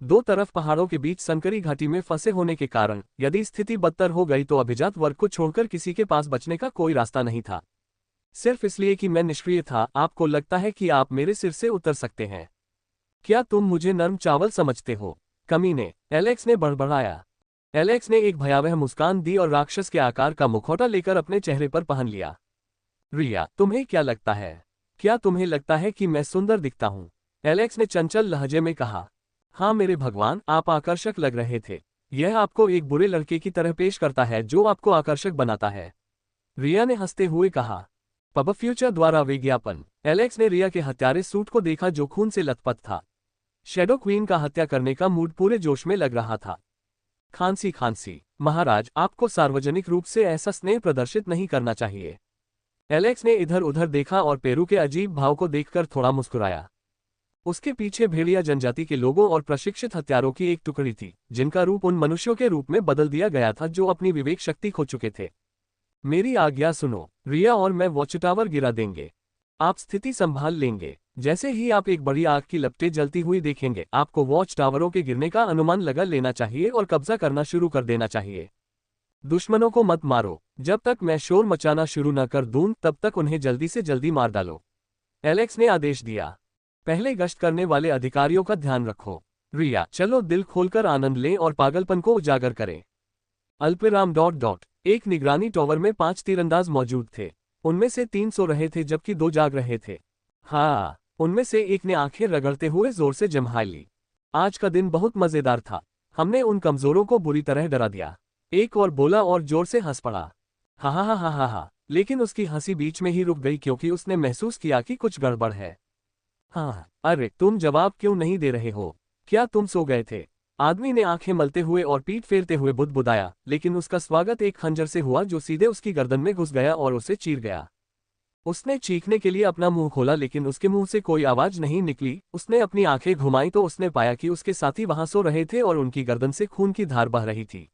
S1: दो तरफ पहाड़ों के बीच संकरी घाटी में फंसे होने के कारण यदि स्थिति बदतर हो गई तो अभिजात वर्ग को छोड़कर किसी के पास बचने का कोई रास्ता नहीं था। सिर्फ इसलिए कि मैं निष्क्रिय था, आपको लगता है कि आप मेरे सिर से उतर सकते हैं? क्या तुम मुझे नर्म चावल समझते हो, कमीने? एलेक्स ने बड़बड़ाया। एलेक्स ने एक भयावह मुस्कान दी और राक्षस के आकार का मुखौटा लेकर अपने चेहरे पर पहन लिया। रिया, तुम्हें क्या लगता है? क्या तुम्हें लगता है कि मैं सुंदर दिखता हूं? एलेक्स ने चंचल लहजे में कहा। हाँ मेरे भगवान, आप आकर्षक लग रहे थे। यह आपको एक बुरे लड़के की तरह पेश करता है जो आपको आकर्षक बनाता है, रिया ने हंसते हुए कहा। पब फ्यूचर द्वारा विज्ञापन। एलेक्स ने रिया के हत्यारे सूट को देखा जो खून से लथपथ था। शैडो क्वीन का हत्या करने का मूड पूरे जोश में लग रहा था। खांसी खांसी। महाराज, आपको सार्वजनिक रूप से ऐसा स्नेह प्रदर्शित नहीं करना चाहिए। एलेक्स ने इधर उधर देखा और पेरू के अजीब भाव को देखकर थोड़ा मुस्कुराया। उसके पीछे भेड़िया जनजाति के लोगों और प्रशिक्षित हत्यारों की एक टुकड़ी थी, जिनका रूप उन मनुष्यों के रूप में बदल दिया गया था जो अपनी विवेक शक्ति खो चुके थे। मेरी आज्ञा सुनो, रिया और मैं वॉच टावर गिरा देंगे। आप स्थिति संभाल लेंगे। जैसे ही आप एक बड़ी आग की लपटें जलती हुई देखेंगे, आपको वॉच टावरों के गिरने का अनुमान लगा लेना चाहिए और कब्जा करना शुरू कर देना चाहिए। दुश्मनों को मत मारो। जब तक मैं शोर मचाना शुरू न कर दूं, तब तक उन्हें जल्दी से जल्दी मार डालो, एलेक्स ने आदेश दिया। पहले गश्त करने वाले अधिकारियों का ध्यान रखो। रिया, चलो दिल खोलकर आनंद लें और पागलपन को उजागर करें। अल्पविराम डॉट डॉट। एक निगरानी टॉवर में 5 तीरंदाज मौजूद थे। उनमें से 3 सो रहे थे जबकि 2 जाग रहे थे। हाँ, उनमें से एक ने आंखें रगड़ते हुए जोर से जम्हाई ली। आज का दिन बहुत मजेदार था। हमने उन कमजोरों को बुरी तरह डरा दिया, एक और बोला और जोर से हंस पड़ा। हा हा हा हा हा हा। लेकिन उसकी हंसी बीच में ही रुक गई क्योंकि उसने महसूस किया कि कुछ गड़बड़ है। हाँ, अरे तुम जवाब क्यों नहीं दे रहे हो? क्या तुम सो गए थे? आदमी ने आंखें मलते हुए और पीठ फेरते हुए बुदबुदाया, लेकिन उसका स्वागत एक खंजर से हुआ जो सीधे उसकी गर्दन में घुस गया और उसे चीर गया। उसने चीखने के लिए अपना मुंह खोला, लेकिन उसके मुंह से कोई आवाज नहीं निकली। उसने अपनी आंखें घुमाई तो उसने पाया कि उसके साथी वहां सो रहे थे और उनकी गर्दन से खून की धार बह रही थी।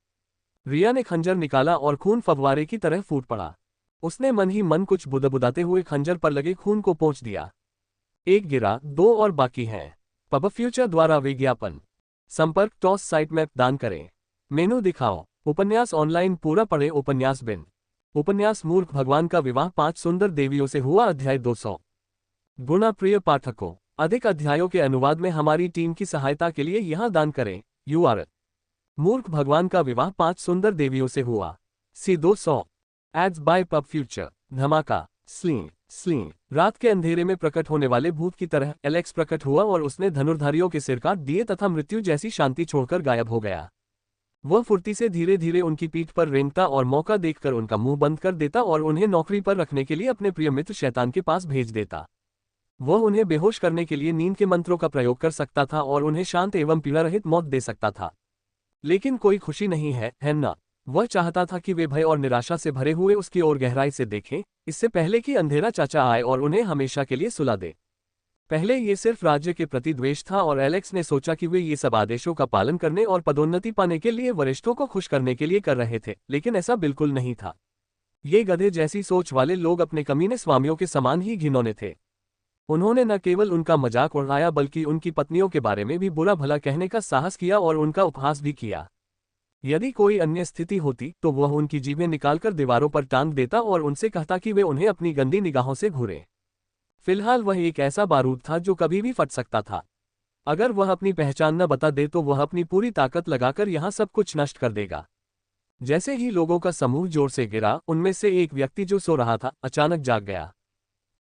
S1: रिया ने खंजर निकाला और खून फव्वारे की तरह फूट पड़ा। उसने मन ही मन कुछ बुदबुदाते हुए खंजर पर लगे खून को पोंछ दिया। एक गिरा, 2 और बाकी हैं। पब फ्यूचर द्वारा विज्ञापन। संपर्क टॉस साइट मैप दान करें। मेनू दिखाओ। उपन्यास ऑनलाइन पूरा पढ़े। उपन्यास बिन। उपन्यास मूर्ख भगवान का विवाह 5 सुंदर देवियों से हुआ, अध्याय 200। गुणा प्रिय पाठकों, अधिक अध्यायों के अनुवाद में हमारी टीम की सहायता के लिए यहां दान करें। URL। मूर्ख भगवान का विवाह 5 सुंदर देवियों से हुआ, C 200। Ads by PubFuture. धमाका। Sling sling. रात के अंधेरे में प्रकट होने वाले भूत की तरह एलेक्स प्रकट हुआ और उसने धनुर्धारियों के सिर काट दिए तथा मृत्यु जैसी शांति छोड़कर गायब हो गया। वह फुर्ती से धीरे धीरे उनकी पीठ पर रेंगता और मौका देखकर उनका मुंह बंद कर देता और उन्हें नौकरी पर रखने के लिए अपने प्रिय मित्र शैतान के पास भेज देता। वह उन्हें बेहोश करने के लिए नींद के मंत्रों का प्रयोग कर सकता था और उन्हें शांत एवं पीड़ा रहित मौत दे सकता था। लेकिन कोई खुशी नहीं है ना? वह चाहता था कि वे भय और निराशा से भरे हुए उसकी ओर गहराई से देखें, इससे पहले कि अंधेरा चाचा आए और उन्हें हमेशा के लिए सुला दे। पहले ये सिर्फ राज्य के प्रति द्वेष था और एलेक्स ने सोचा कि वे ये सब आदेशों का पालन करने और पदोन्नति पाने के लिए वरिष्ठों को खुश करने के लिए कर रहे थे, लेकिन ऐसा बिल्कुल नहीं था। ये गधे जैसी सोच वाले लोग अपने कमीने स्वामियों के समान ही घिनौने थे। उन्होंने न केवल उनका मजाक उड़ाया बल्कि उनकी पत्नियों के बारे में भी बुरा भला कहने का साहस किया और उनका उपहास भी किया। यदि कोई अन्य स्थिति होती तो वह उनकी जीभें निकालकर दीवारों पर टांग देता और उनसे कहता कि वे उन्हें अपनी गंदी निगाहों से घूरें। फिलहाल वह एक ऐसा बारूद था जो कभी भी फट सकता था। अगर वह अपनी पहचान न बता दे तो वह अपनी पूरी ताकत लगाकर यहां सब कुछ नष्ट कर देगा। जैसे ही लोगों का समूह जोर से गिरा, उनमें से एक व्यक्ति जो सो रहा था अचानक जाग गया।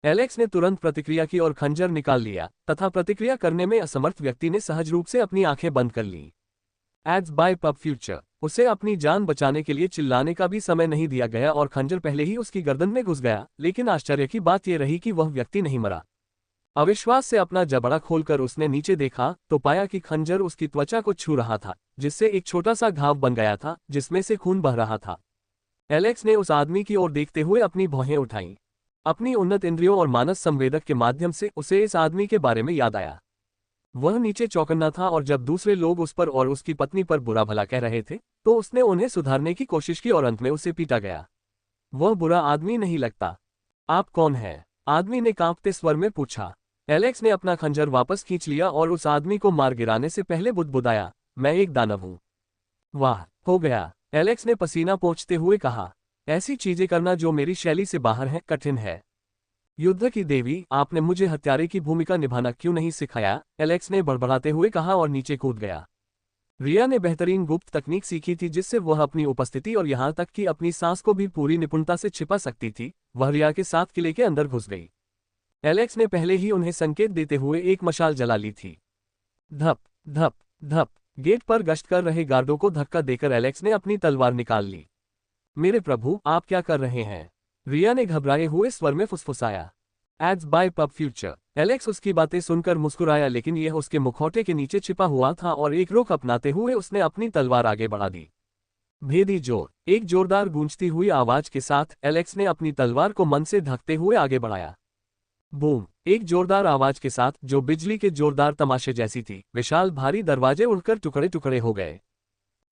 S1: एलेक्स ने तुरंत प्रतिक्रिया की और खंजर निकाल लिया, तथा प्रतिक्रिया करने में असमर्थ व्यक्ति ने सहज रूप से अपनी आंखें बंद कर लीं। Ads by PubFuture. उसे अपनी जान बचाने के लिए चिल्लाने का भी समय नहीं दिया गया और खंजर पहले ही उसकी गर्दन में घुस गया, लेकिन आश्चर्य की बात यह रही कि वह व्यक्ति नहीं मरा। अविश्वास से अपना जबड़ा खोलकर उसने नीचे देखा तो पाया कि खंजर उसकी त्वचा को छू रहा था, जिससे एक छोटा सा घाव बन गया था जिसमें से खून बह रहा था। एलेक्स ने उस आदमी की ओर देखते हुए अपनी भौहें उठाईं। अपनी उन्नत इंद्रियों और मानस संवेदक के माध्यम से उसे इस आदमी के बारे में याद आया। वह नीचे चौकन्ना था और जब दूसरे लोग उस पर और उसकी पत्नी पर बुरा भला कह रहे थे तो उसने उन्हें सुधारने की कोशिश की और अंत में उसे पीटा गया। वह बुरा आदमी नहीं लगता। आप कौन हैं? आदमी ने कांपते स्वर में पूछा। एलेक्स ने अपना खंजर वापस खींच लिया और उस आदमी को मार गिराने से पहले बुदबुदाया, मैं एक दानव हूं। वाह, हो गया, एलेक्स ने पसीना पोंछते हुए कहा। ऐसी चीजें करना जो मेरी शैली से बाहर है कठिन है। युद्ध की देवी, आपने मुझे हत्यारे की भूमिका निभाना क्यों नहीं सिखाया? एलेक्स ने बड़बड़ाते हुए कहा और नीचे कूद गया। रिया ने बेहतरीन गुप्त तकनीक सीखी थी जिससे वह अपनी उपस्थिति और यहां तक कि अपनी सांस को भी पूरी निपुणता से छिपा सकती थी। वह रिया के साथ किले के अंदर घुस गई। एलेक्स ने पहले ही उन्हें संकेत देते हुए एक मशाल जला ली थी। धप धप धप, गेट पर गश्त कर रहे गार्डों को धक्का देकर एलेक्स ने अपनी तलवार निकाल ली। मेरे प्रभु, आप क्या कर रहे हैं? रिया ने घबराए हुए स्वर में फुसफुसाया। Ads by PubFuture. Alex उसकी बातें सुनकर मुस्कुराया, लेकिन यह उसके मुखौटे के नीचे छिपा हुआ था और एक रुख अपनाते हुए उसने अपनी तलवार आगे बढ़ा दी। भेदी जोर। एक जोरदार गूंजती हुई आवाज के साथ एलेक्स ने अपनी तलवार को मन से धकते हुए आगे बढ़ाया। बूम! एक जोरदार आवाज के साथ, जो बिजली के जोरदार तमाशे जैसी थी, विशाल भारी दरवाजे उड़कर टुकड़े टुकड़े हो गए।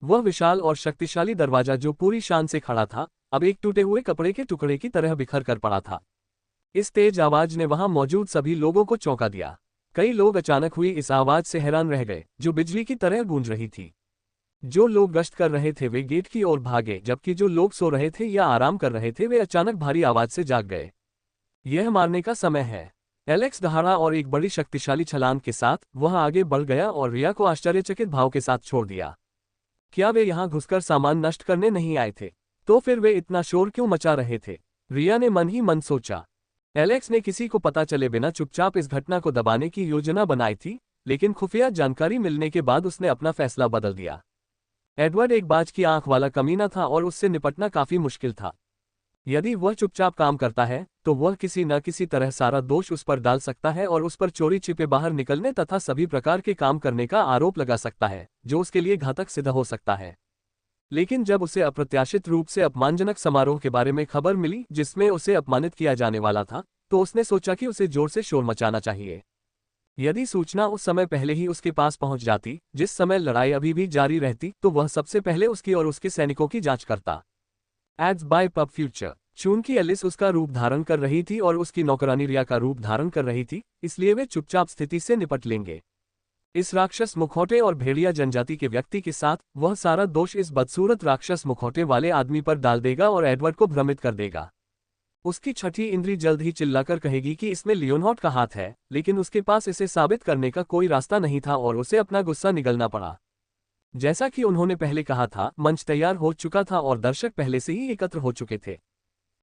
S1: वह विशाल और शक्तिशाली दरवाजा जो पूरी शान से खड़ा था, अब एक टूटे हुए कपड़े के टुकड़े की तरह बिखर कर पड़ा था। इस तेज आवाज ने वहां मौजूद सभी लोगों को चौंका दिया। कई लोग अचानक हुई इस आवाज से हैरान रह गए, जो बिजली की तरह गूंज रही थी। जो लोग गश्त कर रहे थे वे गेट की ओर भागे, जबकि जो लोग सो रहे थे या आराम कर रहे थे वे अचानक भारी आवाज से जाग गए। यह मारने का समय है। एलेक्स दहाड़ा और एक बड़ी शक्तिशाली छलांग के साथ वह आगे बढ़ गया और रिया को आश्चर्यचकित भाव के साथ छोड़ दिया। क्या वे यहां घुसकर सामान नष्ट करने नहीं आए थे? तो फिर वे इतना शोर क्यों मचा रहे थे? रिया ने मन ही मन सोचा। एलेक्स ने किसी को पता चले बिना चुपचाप इस घटना को दबाने की योजना बनाई थी, लेकिन खुफिया जानकारी मिलने के बाद उसने अपना फैसला बदल दिया। एडवर्ड एक बाज की आंख वाला कमीना था और उससे निपटना काफी मुश्किल था। यदि वह चुपचाप काम करता है तो वह किसी न किसी तरह सारा दोष उस पर डाल सकता है और उस पर चोरी छिपे बाहर निकलने तथा सभी प्रकार के काम करने का आरोप लगा सकता है, जो उसके लिए घातक सिद्ध हो सकता है। लेकिन जब उसे अप्रत्याशित रूप से अपमानजनक समारोह के बारे में खबर मिली जिसमें उसे अपमानित किया जाने वाला था, तो उसने सोचा कि उसे जोर से शोर मचाना चाहिए। यदि सूचना उस समय पहले ही उसके पास पहुंच जाती, जिस समय लड़ाई अभी भी जारी रहती, तो वह सबसे पहले उसकी और उसके सैनिकों की जांच करता। Ads by PubFuture. चूंकि एलिस उसका रूप धारण कर रही थी और उसकी नौकरानी रिया का रूप धारण कर रही थी, इसलिए वे चुपचाप स्थिति से निपट लेंगे। इस राक्षस मुखौटे और भेड़िया जनजाति के व्यक्ति के साथ वह सारा दोष इस बदसूरत राक्षस मुखौटे वाले आदमी पर डाल देगा और एडवर्ड को भ्रमित कर देगा। उसकी छठी इंद्री जल्द ही चिल्लाकर कहेगी कि इसमें लियोनॉर्ड का हाथ है, लेकिन उसके पास इसे साबित करने का कोई रास्ता नहीं था और उसे अपना गुस्सा निगलना पड़ा। जैसा कि उन्होंने पहले कहा था, मंच तैयार हो चुका था और दर्शक पहले से ही एकत्र हो चुके थे।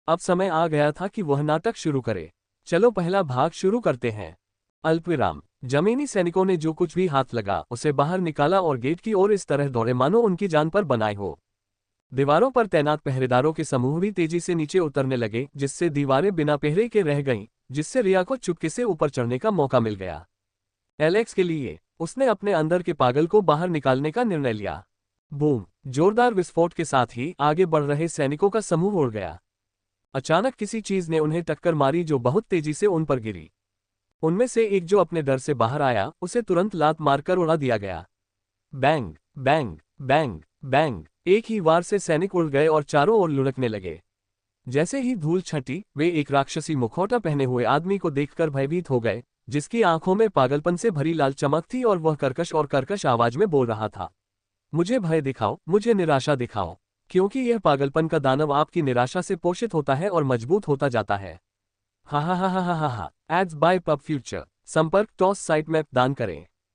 S1: अब समय आ गया था कि वह नाटक शुरू करे। चलो पहला भाग शुरू करते हैं। अल्पविराम। जमीनी सैनिकों ने जो कुछ भी हाथ लगा उसे बाहर निकाला और गेट की ओर इस तरह दौड़े मानो उनकी जान पर बनाए हो। दीवारों पर तैनात पहरेदारों के समूह भी तेजी से नीचे उतरने लगे, जिससे दीवारें बिना पहरे के रह गईं, जिससे रिया को चुपके से ऊपर चढ़ने का मौका मिल गया। एलेक्स के लिए उसने अपने अंदर के पागल को बाहर निकालने का निर्णय लिया। बूम! जोरदार विस्फोट के साथ ही आगे बढ़ रहे सैनिकों का समूह उड़ गया। अचानक किसी चीज ने उन्हें टक्कर मारी जो बहुत तेजी से उन पर गिरी। उनमें से एक जो अपने डर से बाहर आया, उसे तुरंत लात मारकर उड़ा दिया गया। Bang bang bang bang! एक ही वार से सैनिक उड़ गए और चारों ओर लुढ़कने लगे। जैसे ही धूल छंटी, वे एक राक्षसी मुखौटा पहने हुए आदमी को देखकर भयभीत हो गए, जिसकी आंखों में पागलपन से भरी लाल चमक थी और वह कर्कश आवाज में बोल रहा था, मुझे भय दिखाओ, मुझे निराशा दिखाओ, क्योंकि यह पागलपन का दानव आपकी निराशा से पोषित होता है और मजबूत होता जाता है। हा हा हा हा हा हा। Ads by PubFuture. संपर्क टॉस साइट मैप दान करें।